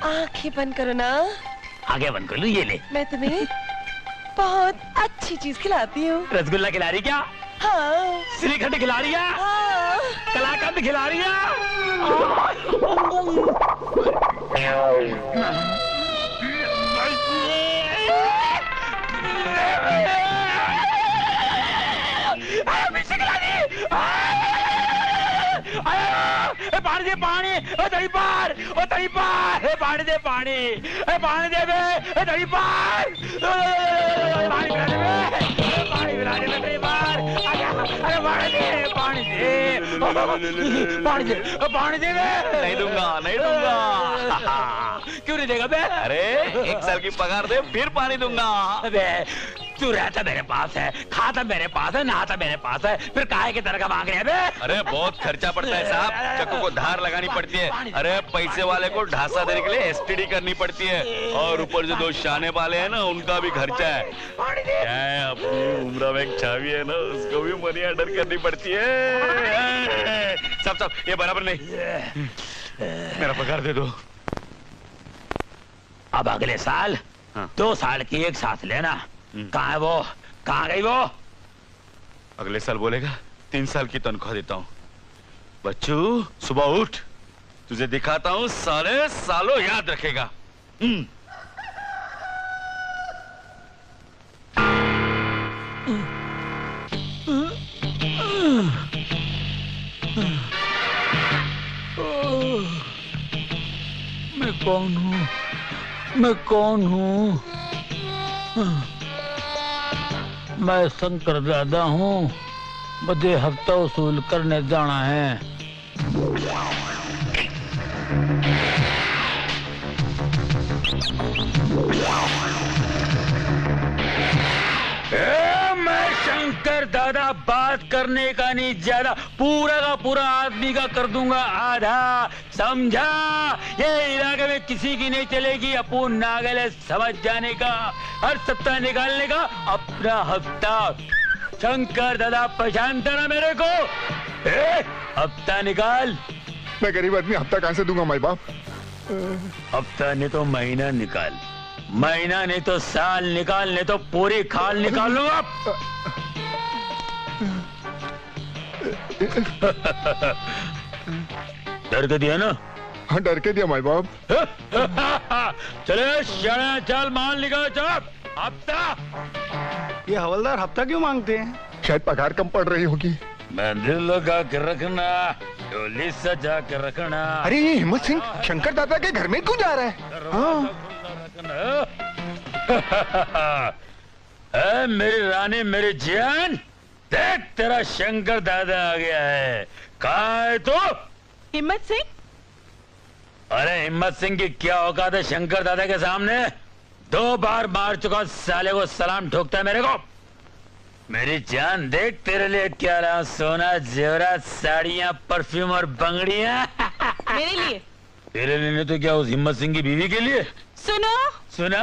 आंखें बंद करो ना। आगे बंद कर लूं, ये ले। मैं तुम्हें बहुत अच्छी चीज खिलाती हूँ। रसगुल्ला खिला रही क्या? हाँ। श्रीखंड खिला रही है? हाँ। कलाकंद खिला रही है? पानी दे पानी, दही पार, दही पार, पानी दे पानी, पानी दे बे, दही पार, पानी पिला दे, पानी पिला दे, दही पार, अरे पानी दे, पानी दे, पानी दे, पानी दे बे। नहीं दूंगा, नहीं दूंगा। क्यों नहीं देगा बे? अरे 1 साल की पगार दे फिर पानी दूंगा। अबे तू रहता मेरे पास है, खाता मेरे पास है, नहाता मेरे पास है, फिर काहे की तरह का मांग रहे हैं बे? अरे बहुत खर्चा पड़ता है साहब, चक्कू को धार लगानी पड़ती है। अरे पैसे वाले को ढांसा देने के लिए एसटीडी करनी पड़ती है, और ऊपर से 2 शाने वाले हैं ना, उनका भी खर्चा है। क्या है, अपनी उम्र में एक छावी है ना, उसको भी मनी ऑर्डर करनी पड़ती है। सब ये बराबर नहीं, मेरा पगार दे दो। अब अगले साल 2 साल की एक साथ लेना। कहाँ है वो? कहाँ गई वो? अगले साल बोलेगा 3 साल की तनख्वाह देता हूँ। बच्चू सुबह उठ, तुझे दिखाता हूँ, सारे सालों याद रखेगा। मैं कौन हूँ? मैं कौन हूँ? मैं शंकर दादा हूँ, मुझे हफ्ता वसूल करने जाना है। मैं शंकर दादा बात करने का नहीं, ज्यादा पूरा का पूरा आदमी का कर दूंगा आधा, समझा? ये इलाके में किसी की नहीं चलेगी। अपूर्ण नागल है, समझ जाने का, हर सप्ताह निकालने का अपना हफ्ता। शंकर दादा पहचानता ना मेरे को? हफ्ता निकाल। मैं गरीब आदमी, हफ्ता कहां से दूंगा माई बाप? हफ्ता नहीं तो महीना निकाल, महीना नहीं तो साल निकाल, नहीं तो पूरी खाल निकाल लूंगा। डर के दिया ना? हाँ डर के दिया माई बाप। चले शाना, चल माल निकाल, चल। हफ्ता। ये हवलदार हफ्ता क्यों मांगते हैं? शायद पगार कम पड़ रही होगी। मंदिर लगा के रखना, डोली सजा के रखना। अरे ये हिम्मत सिंह शंकर दादा के घर में क्यों जा रहा है? हाँ। मेरी रानी, मेरी जान, देख तेरा शंकर दादा आ गया है। कहाँ है तू? हिम्मत सिंह? अरे हिम्मत सिंह की क्या औकात है शंकर दादा के सामने? 2 बार मार चुका साले को, सलाम ठोकता है मेरे को। मेरी जान देख तेरे लिए क्या रहा, सोना जेवरात, साड़ियाँ, परफ्यूम और बंगड़ियाँ। मेरे लिए? तेरे लिए नहीं तो क्या उस हिम्मत सिंह की बीवी के लिए? सुनो, सुना,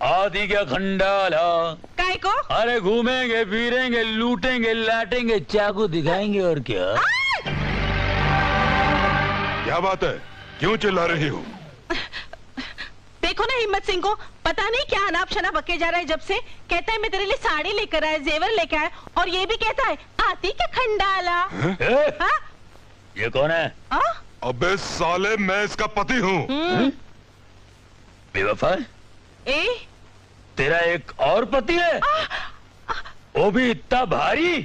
आदि क्या खंडाला। काय को? अरे घूमेंगे फिरेंगे, लूटेंगे लाटेंगे, चाकू दिखाएंगे, और क्या? क्या बात है, क्यों चिल्ला रही हो? देखो ना हिम्मत सिंह को, पता नहीं क्या अनाप शनाप बके जा रहा है। जब से कहता है मैं तेरे लिए साड़ी लेकर आया, जेवर लेकर आया, और ये भी कहता है आती क्या खंडाला। हाँ? ये कौन है? अबे साले, मैं इसका पति हूँ। बेवफा? तेरा एक और पति है? वो भी इतना भारी?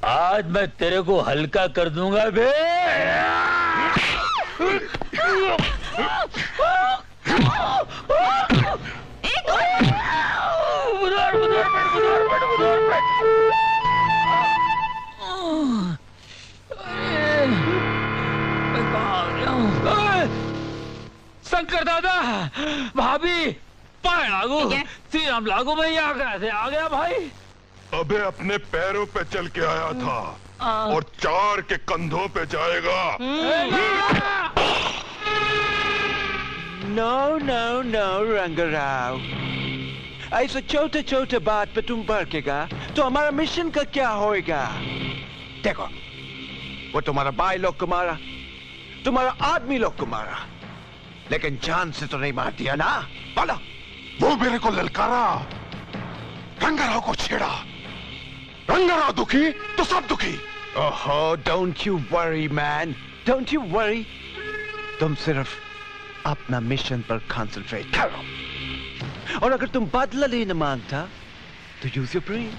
आज मैं तेरे को हल्का कर दूंगा बे। शंकर दादा, भाभी, पाए लागू, श्री राम लागू, मैं यहाँ कैसे आ गया भाई? अबे अपने पैरों पे चल के आया था और 4 के कंधों पे जाएगा। नो नो नो रंगराव, ऐसा छोटे छोटे बात पे तुम भड़केगा तो हमारा मिशन का क्या होएगा? देखो, वो तुम्हारा भाई लोग को मारा, तुम्हारा आदमी लोग को मारा, लेकिन जान से तो नहीं मार दिया ना? बोलो। वो मेरे को ललकारा, रंगाराव को छेड़ा, रंगाराव दुखी तो सब दुखी। ओहो, don't you worry man, don't you worry. तुम सिर्फ अपना मिशन पर कंसंट्रेट करो, और अगर तुम बदला लेना मांगता तो यूज योर ब्रेन,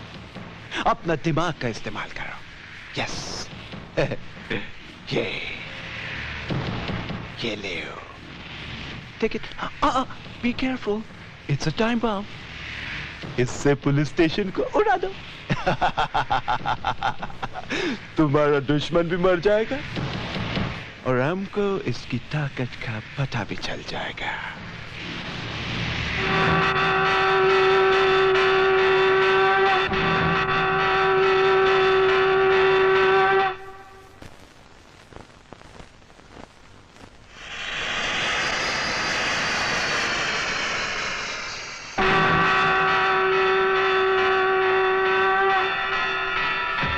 अपना दिमाग का इस्तेमाल करो। यस, ये ले, take it. Be careful, it's a time bomb. इससे पुलिस स्टेशन को उड़ा दो। तुम्हारा दुश्मन भी मर जाएगा और हमको इसकी ताकत का पता भी चल जाएगा।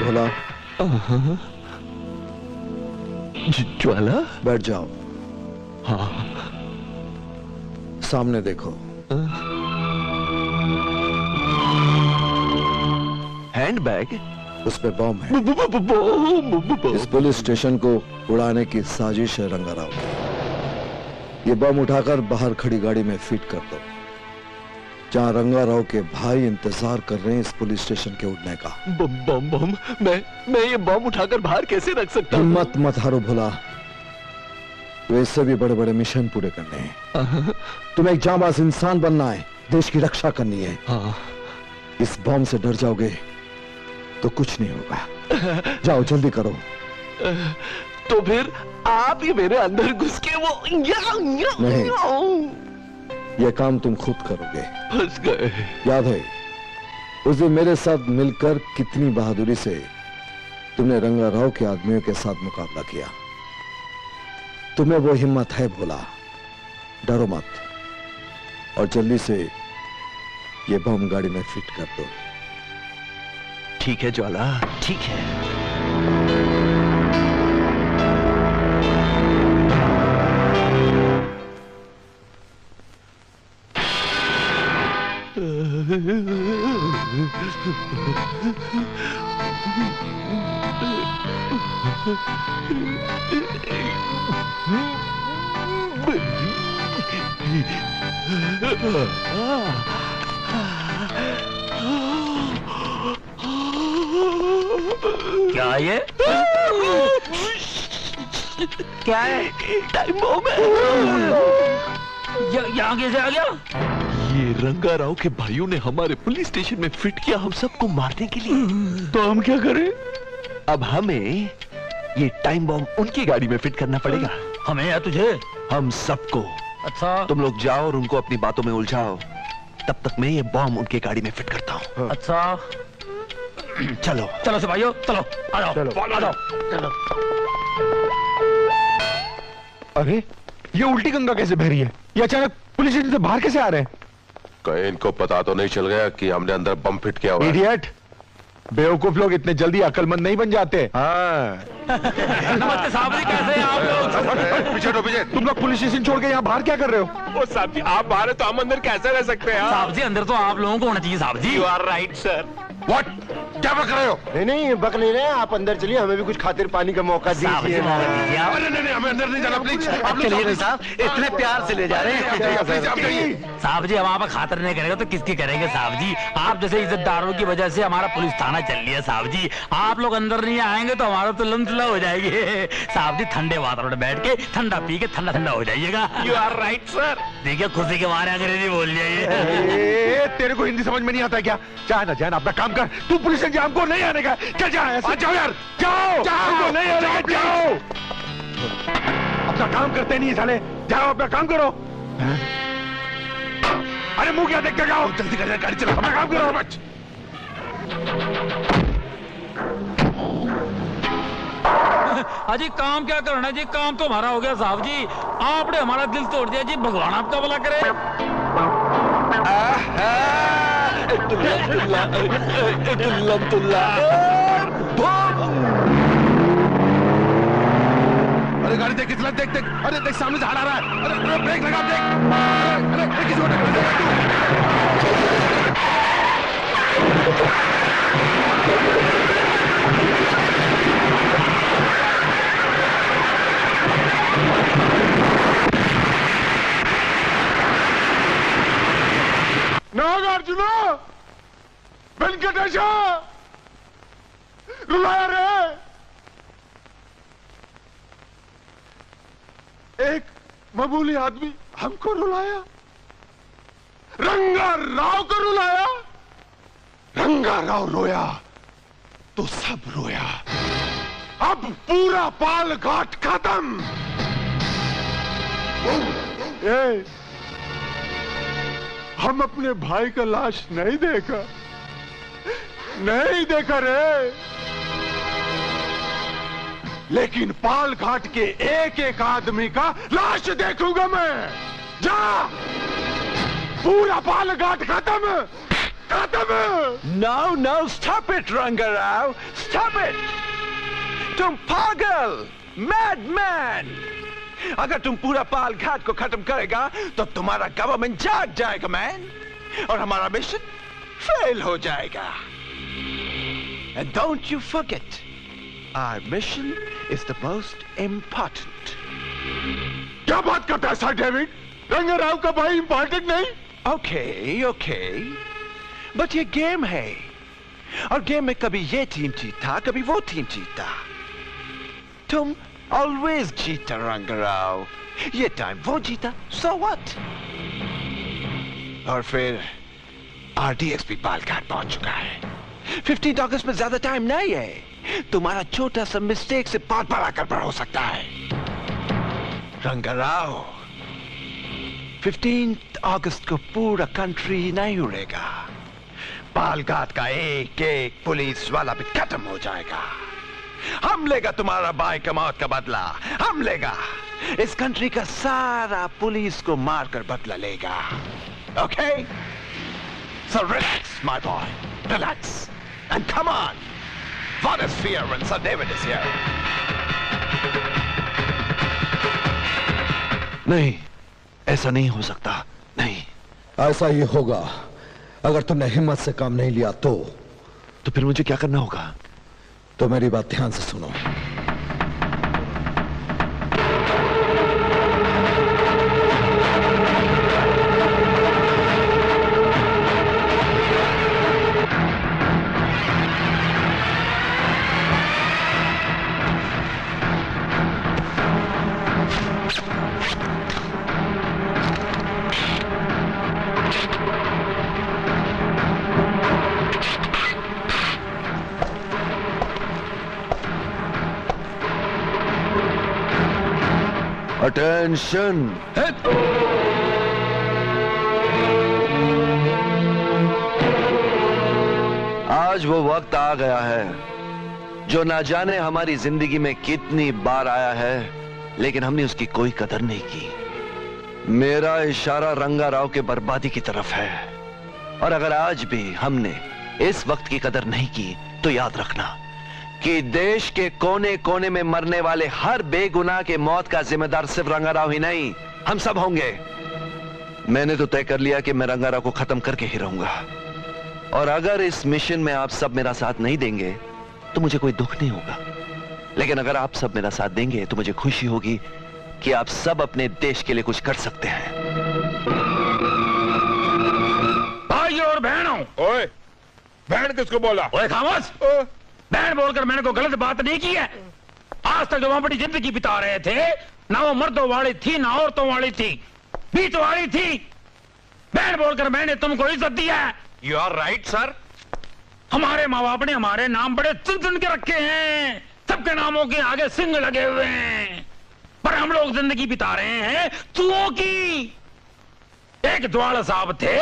भोला, ज्वाला, बैठ जाओ। हाँ। सामने देखो। हैंडबैग, उस पे बम है। इस पुलिस स्टेशन को उड़ाने की साजिश है रंगाराव की। ये बम उठाकर बाहर खड़ी गाड़ी में फिट कर दो, जहां रंगाराव के भाई इंतजार कर रहे हैं इस पुलिस स्टेशन के उड़ने का। बम बम, मैं ये बम उठाकर बाहर कैसे रख सकता हूँ? हिम्मत मत हारो भोला, वैसे भी बड़े बड़े मिशन पूरे करने हैं। तुम्हें एक जांबाज इंसान बनना है, देश की रक्षा करनी है। इस बम से डर जाओगे तो कुछ नहीं होगा। जाओ जल्दी करो। तो फिर आप ही मेरे अंदर घुस के वो नहीं, यह काम तुम खुद करोगे। फंस गए। याद है उस दिन मेरे साथ मिलकर कितनी बहादुरी से तुमने रंगाराव के आदमियों के साथ मुकाबला किया। तुम्हें वो हिम्मत है भोला, डरो मत और जल्दी से ये बम गाड़ी में फिट कर दो। ठीक है ज्वाला, ठीक है। क्या ये? क्या है? टाइम बम है। यहाँ कैसे आ गया? ये रंगाराव के भाइयों ने हमारे पुलिस स्टेशन में फिट किया हम सबको मारने के लिए। तो हम क्या करें? अब हमें ये टाइम बम उनकी गाड़ी में फिट करना पड़ेगा। हमें या तुझे? हम सबको। अच्छा, तुम लोग जाओ और उनको अपनी बातों में उलझाओ, तब तक मैं ये बम उनके गाड़ी में फिट करता हूँ। अच्छा, चलो चलो सिपाहियों, चलो आ जाओ, आ जाओ, चलो। अरे ये उल्टी गंगा कैसे बह रही है? ये अचानक पुलिस स्टेशन से बाहर कैसे आ रहे हैं? कहीं इनको पता तो नहीं चल गया कि हमने अंदर बम फिट किया हुआ है? इडियट, बेवकूफ लोग इतने जल्दी अकलमंद नहीं बन जाते। हाँ। नमस्ते साहब जी, कैसे हैं आप लोग? पीछे हटो, पीछे। तुम लोग पुलिस स्टेशन छोड़ के यहाँ बाहर क्या कर रहे हो? वो साहब जी, आप बाहर है तो हम अंदर कैसे रह सकते हैं? साहब जी, अंदर तो आप लोगों को होना चाहिए साहब जी। You are right, sir. What? क्या बक रहे हो? नहीं बक नहीं रहे, आप अंदर चलिए, हमें भी कुछ खातिर पानी का मौका दीजिए। नहीं, हमें अंदर नहीं जाना प्लीज। चलिए साहब, इतने प्यार से ले जा रहे हैं। साहब जी, हम आप खातिर नहीं करेंगे तो किसकी करेंगे साहब जी? आप जैसे इज्जतदारों की वजह से हमारा पुलिस थाना चल लिया साहब जी। आप लोग अंदर नहीं आएंगे तो हमारा तो लमसला हो जाएगी साहब जी। ठंडे वातावरण में बैठ के ठंडा पी के ठंडा ठंडा हो जाइएगा। You are right sir. देखिए, खुशी के मारे अंग्रेजी बोल जाइए। तेरे को हिंदी समझ में नहीं आता क्या? जाना अपना काम कर। तू पुलिस एग्जाम को नहीं आने का। चल जा, जाओ यार, जाओ, नहीं आने का, जाओ। अपना काम करते नहीं साले, जाओ अपना काम करो। अरे मुंह क्या देखते जाओ, जल्दी कर, गाड़ी चलो, अपना काम करो। बच अजी काम क्या करना जी, काम तो हमारा हो गया साहब जी। आपने हमारा दिल तोड़ दिया जी, भगवान आपका भला करे। अरे गाड़ी देख, कितना देख, अरे देख सामने से आ रहा है। अरे ब्रेक लगा, देख। अरे किसी को नागार्जुन, वेंकटेश, रुलाया रे। एक मामूली आदमी हमको रुलाया, रंगा राव को रुलाया। रंगा राव रोया तो सब रोया। अब पूरा पाल घाट खत्म। हम अपने भाई का लाश नहीं देखा रे, लेकिन पाल घाट के एक एक आदमी का लाश देखूंगा मैं। जा, पूरा पाल घाट खत्म। No, stop it, Rangarao, stop it. तुम पागल, मैडमैन। अगर तुम पूरा पाल घाट को खत्म करेगा तो तुम्हारा गवर्नमेंट जाग जाएगा मैन, और हमारा मिशन फेल हो जाएगा। And don't you forget, our mission is the most important. क्या बात करता है सर डेविड? रंगाराव का भाई इंपॉर्टेंट नहीं? Okay, बट ये गेम है, और गेम में कभी ये टीम जीता, कभी वो टीम जीता। तुम ऑलवेज जीता रंगाराव। ये टाइम वो जीता, so what? और फिर RDXP पालघाट पहुंच चुका है। 15 अगस्त में ज्यादा टाइम नहीं है। तुम्हारा छोटा सा मिस्टेक से बहुत बड़ा गड़बड़ हो सकता है रंगाराव। 15 अगस्त को पूरा कंट्री नहीं उड़ेगा। पालघाट का एक एक पुलिस वाला भी खत्म हो जाएगा। हम लेगा तुम्हारा भाई का मौत का बदला, हम लेगा। इस कंट्री का सारा पुलिस को मारकर बदला लेगा। Okay? So relax, my boy. Relax. And come on. What is fear when Sir David is here? नहीं, ऐसा नहीं हो सकता। नहीं, ऐसा ही होगा अगर तुमने हिम्मत से काम नहीं लिया तो फिर मुझे क्या करना होगा? तो मेरी बात ध्यान से सुनो। Attention! आज वो वक्त आ गया है जो ना जाने हमारी जिंदगी में कितनी बार आया है, लेकिन हमने उसकी कोई कदर नहीं की। मेरा इशारा रंगाराव के बर्बादी की तरफ है, और अगर आज भी हमने इस वक्त की कदर नहीं की तो याद रखना कि देश के कोने कोने में मरने वाले हर बेगुनाह के मौत का जिम्मेदार सिर्फ रंगाराव ही नहीं, हम सब होंगे। मैंने तो तय कर लिया कि मैं रंगाराव को खत्म करके ही रहूंगा। और अगर इस मिशन में आप सब मेरा साथ नहीं देंगे तो मुझे कोई दुख नहीं होगा, लेकिन अगर आप सब मेरा साथ देंगे तो मुझे खुशी होगी कि आप सब अपने देश के लिए कुछ कर सकते हैं। भाइयों और बहनों। ओए, बहन किसको बोला? ओए खामोश। बहन बोलकर मैंने कोई गलत बात नहीं की है। आज तक जो बड़ी जिंदगी बिता रहे थे, ना वो मर्दों वाली थी ना औरतों वाली थी, बीच वाली थी। बहन बोलकर मैंने तुमको इज्जत दी है। You are right sir. हमारे माँ बाप ने हमारे नाम बड़े चुन चुन के रखे हैं, सबके नामों के आगे सिंह लगे हुए हैं, पर हम लोग जिंदगी बिता रहे हैं चूहों की। एक द्वाला साहब थे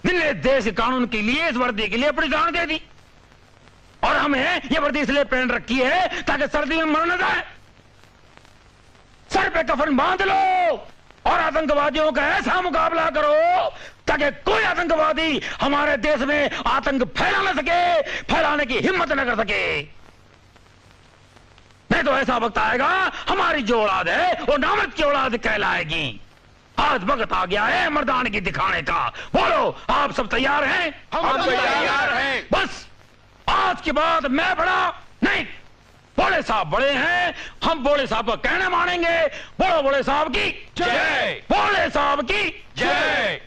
जिन्हें देश के कानून के लिए, इस वर्दी के लिए अपनी जान दे दी, और हमें ये वर्दी इसलिए पहन रखी है ताकि सर्दी में मर न जाए। सर पे कफन बांध लो और आतंकवादियों का ऐसा मुकाबला करो ताकि कोई आतंकवादी हमारे देश में आतंक फैला न सके, फैलाने की हिम्मत न कर सके। नहीं तो ऐसा वक्त आएगा हमारी जो औलाद है वो नामर्द की औलाद कहलाएगी। आज वक्त आ गया है मर्दानगी दिखाने का। बोलो, आप सब तैयार हैं? हम तैयार हैं। बस आज के बाद मैं बड़ा नहीं, बोले साहब बड़े हैं, हम बोले साहब का कहना मानेंगे। बोलो बोले साहब की जय, बोले साहब की जय।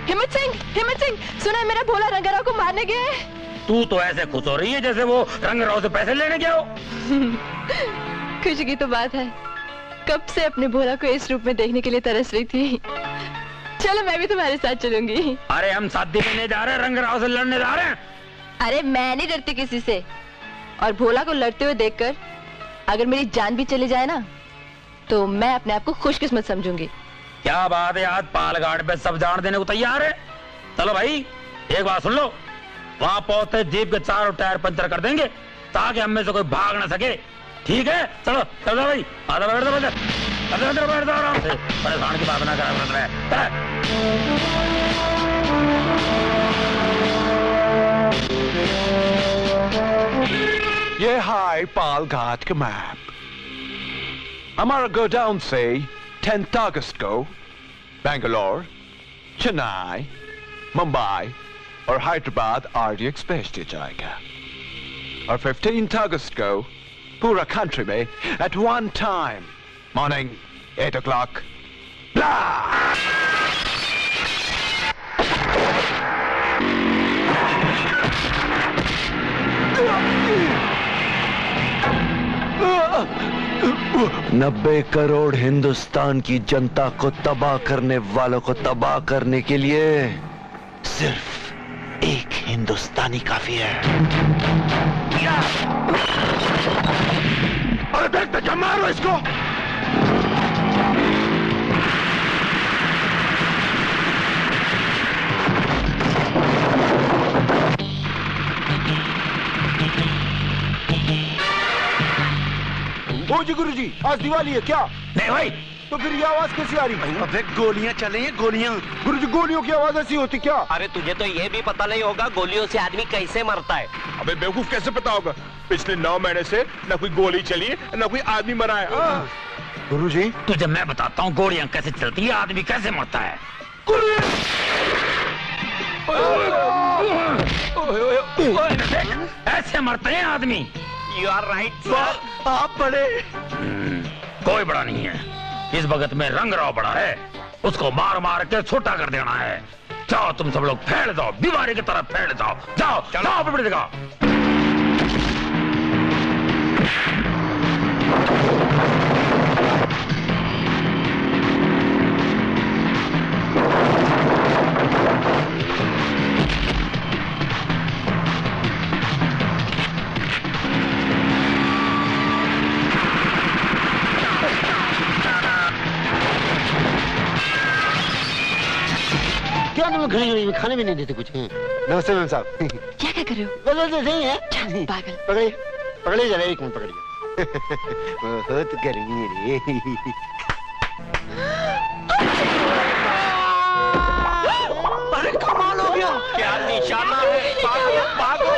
हिम्मत सिंह, सुना है मेरा भोला रंगाराव को मारने गए? तू तो ऐसे खुश हो रही है जैसे वो रंगाराव से पैसे लेने गया हो। खुशी की तो बात है, कब से अपने भोला को इस रूप में देखने के लिए तरस रही थी। चलो मैं भी तुम्हारे साथ चलूंगी। अरे हम शादी में नहीं जा रहे, रंगाराव से लड़ने जा रहे हैं। अरे मैं नहीं डरती किसी से, और भोला को लड़ते हुए देखकर अगर मेरी जान भी चली जाए ना तो मैं अपने आप को खुशकिस्मत समझूंगी। क्या बात है, आज पालघाट पे सब जान देने को तैयार है। चलो भाई एक बात सुन लो, वहां पहुंचते जीप के चारों टायर पंचर कर देंगे ताकि हम में से कोई भाग ना सके। ठीक है, चलो चलो भाई, आधा बैठ दो आराम से, परेशान की बात ना करा। ये हाय पालघाट का मैप। हमारा गोडाउन से 10 अगस्त को बेंगलोर, चेन्नई, मुंबई और हैदराबाद आरडी एक्सप्रेस दिया जाएगा, और 15 अगस्त को पूरा कंट्री में at one time morning 8 o'clock $90 crore Hindustan की जनता को तबाह करने वालों को तबाह करने के लिए सिर्फ एक हिंदुस्तानी काफी है। अरे देखते क्या, मारो इसको। गुरुजी आज दिवाली है क्या? नहीं भाई। तो फिर ये आवाज कैसी आ रही? अबे गोलियां चले हैं, गोलियां। गुरुजी गोलियों की आवाज ऐसी होती क्या? अरे तुझे तो ये भी पता नहीं होगा गोलियों से आदमी कैसे मरता है। अबे बेवकूफ, कैसे पता होगा? पिछले 9 महीने से न कोई गोली चली है न कोई आदमी मरा है। गुरुजी तुझे मैं बताता हूँ गोलियां कैसे चलती है, आदमी कैसे मरता है। ऐसे मरते हैं आदमी। You are right sir. आप बड़े। कोई बड़ा नहीं है, इस वक्त में रंगाराव बड़ा है, उसको मार मार के छोटा कर देना है। जाओ तुम सब लोग फैल जाओ, बीमारी की तरफ फैल जाओ। जाओ जाओ पिपड़ी दिखाओ। क्या तुम घड़ी खाने भी नहीं देते कुछ? नमस्ते मैम साहब। क्या क्या कर रहे हो? बदल नहीं है पागल। पकड़िए पकड़िए जरा, एक मिनट पकड़िए। बहुत गर्मी है रे। अरे कमाल हो गया, क्या निशाना है। भागो भागो।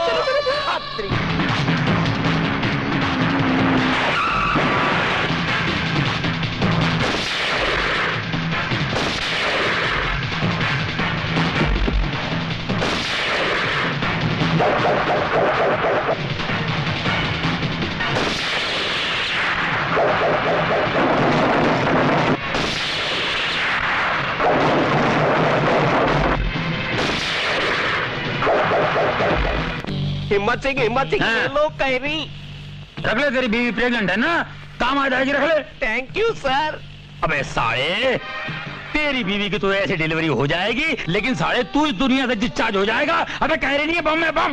हिम्मत सिंह ये लो कैरी। रख ले, तेरी बीवी प्रेग्नेंट है ना, काम आ जाएगी, रख ले। Thank you sir. अबे साले, तेरी बीवी की तो ऐसे डिलीवरी हो जाएगी, लेकिन साले तू इस दुनिया से डिस्चार्ज हो जाएगा। अबे कह रही नहीं है बम है बम।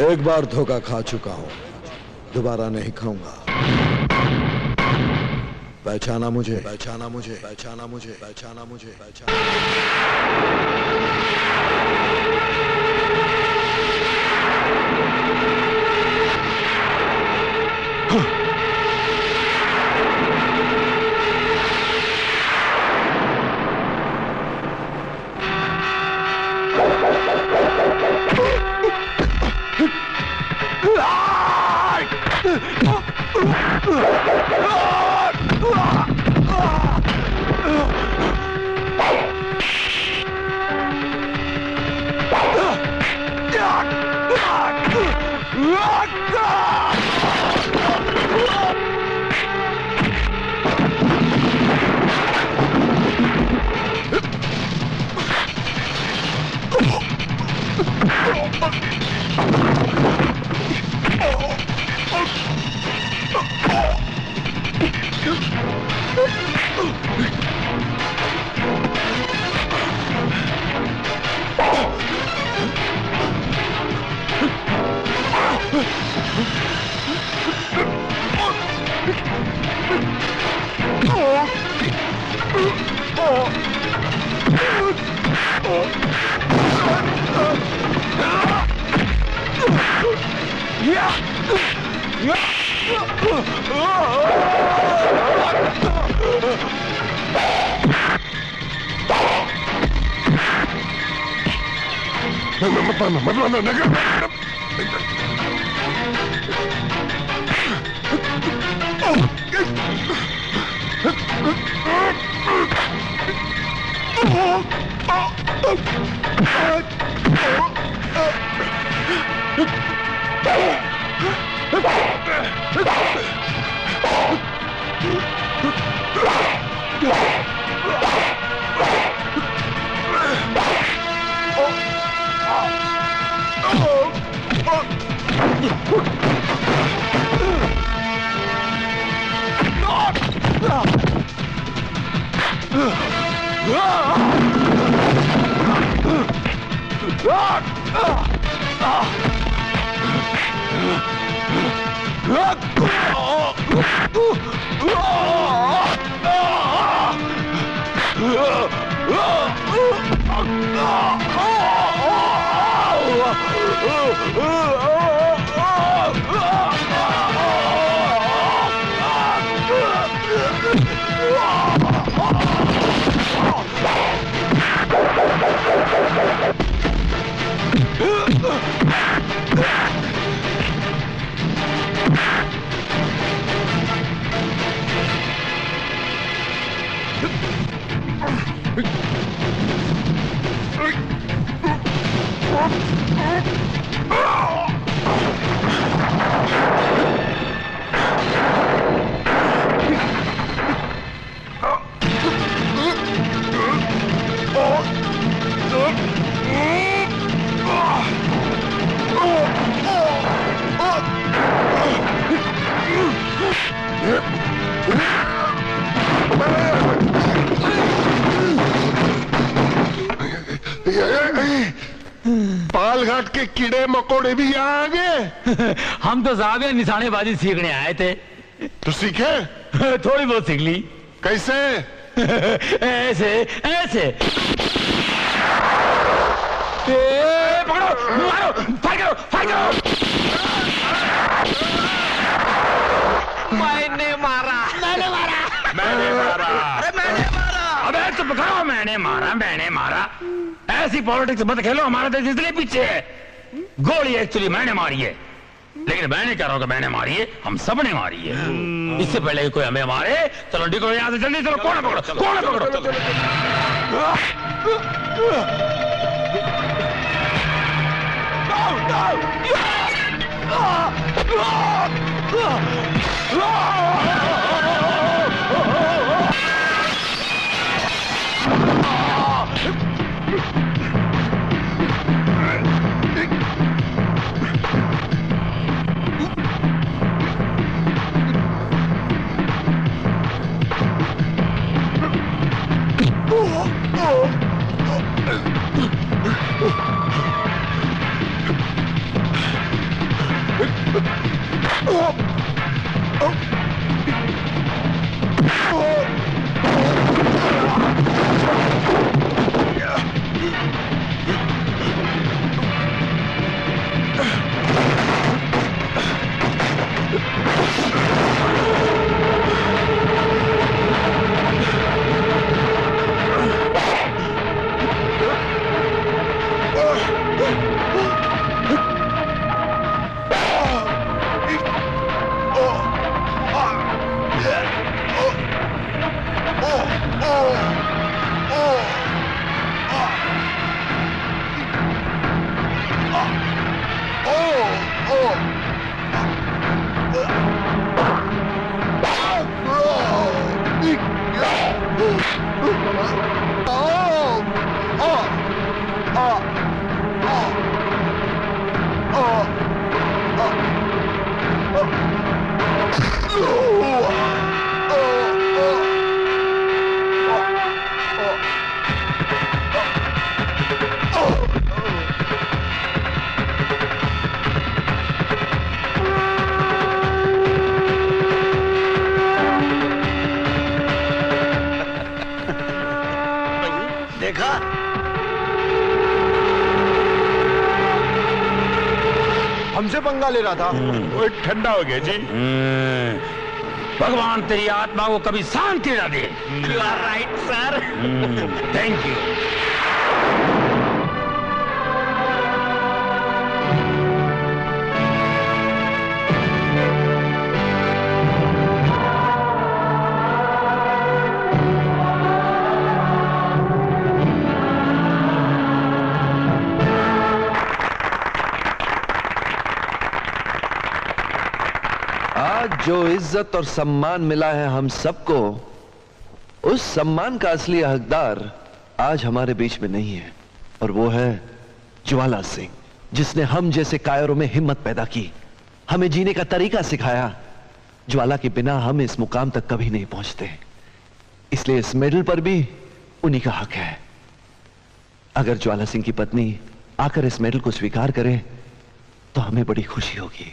एक बार धोखा खा चुका हूं, दोबारा नहीं खाऊंगा। पहचाना मुझे, पहचाना मुझे, पहचाना मुझे, पहचाना मुझे, घबराहट के कीड़े मकोड़े भी यहाँ आ गए। हम तो साहब यहाँ निशानेबाजी सीखने आए थे। तो सीखे? थोड़ी बहुत सीख ली। कैसे? ऐसे ऐसे। पकड़ो, मारो, फायर करो, फायर करो। मैंने मारा। मैंने मारा। मैंने मारा। अरे मैंने मारा। अबे चुप करो, मैंने मारा, मैंने मारा। ऐसी पॉलिटिक्स मत खेलो, हमारा देश इसलिए पीछे है। गोली एक्चुअली मैंने मारी है, लेकिन मैं नहीं कह रहा हूं कि मैंने मारी है, हम सब ने मारी है। इससे पहले कि कोई हमें मारे, चलो निकलो यहां से जल्दी, चलो कौन पकड़ो, कौन पकड़ो। देखा? हमसे पंगा ले रहा था। वो ठंडा हो गया जी। भगवान तेरी आत्मा को कभी शांति ना दे। You are right sir. Thank you. जो इज्जत और सम्मान मिला है हम सबको, उस सम्मान का असली हकदार आज हमारे बीच में नहीं है, और वो है ज्वाला सिंह, जिसने हम जैसे कायरों में हिम्मत पैदा की, हमें जीने का तरीका सिखाया। ज्वाला के बिना हम इस मुकाम तक कभी नहीं पहुंचते, इसलिए इस मेडल पर भी उन्हीं का हक है। अगर ज्वाला सिंह की पत्नी आकर इस मेडल को स्वीकार करे तो हमें बड़ी खुशी होगी।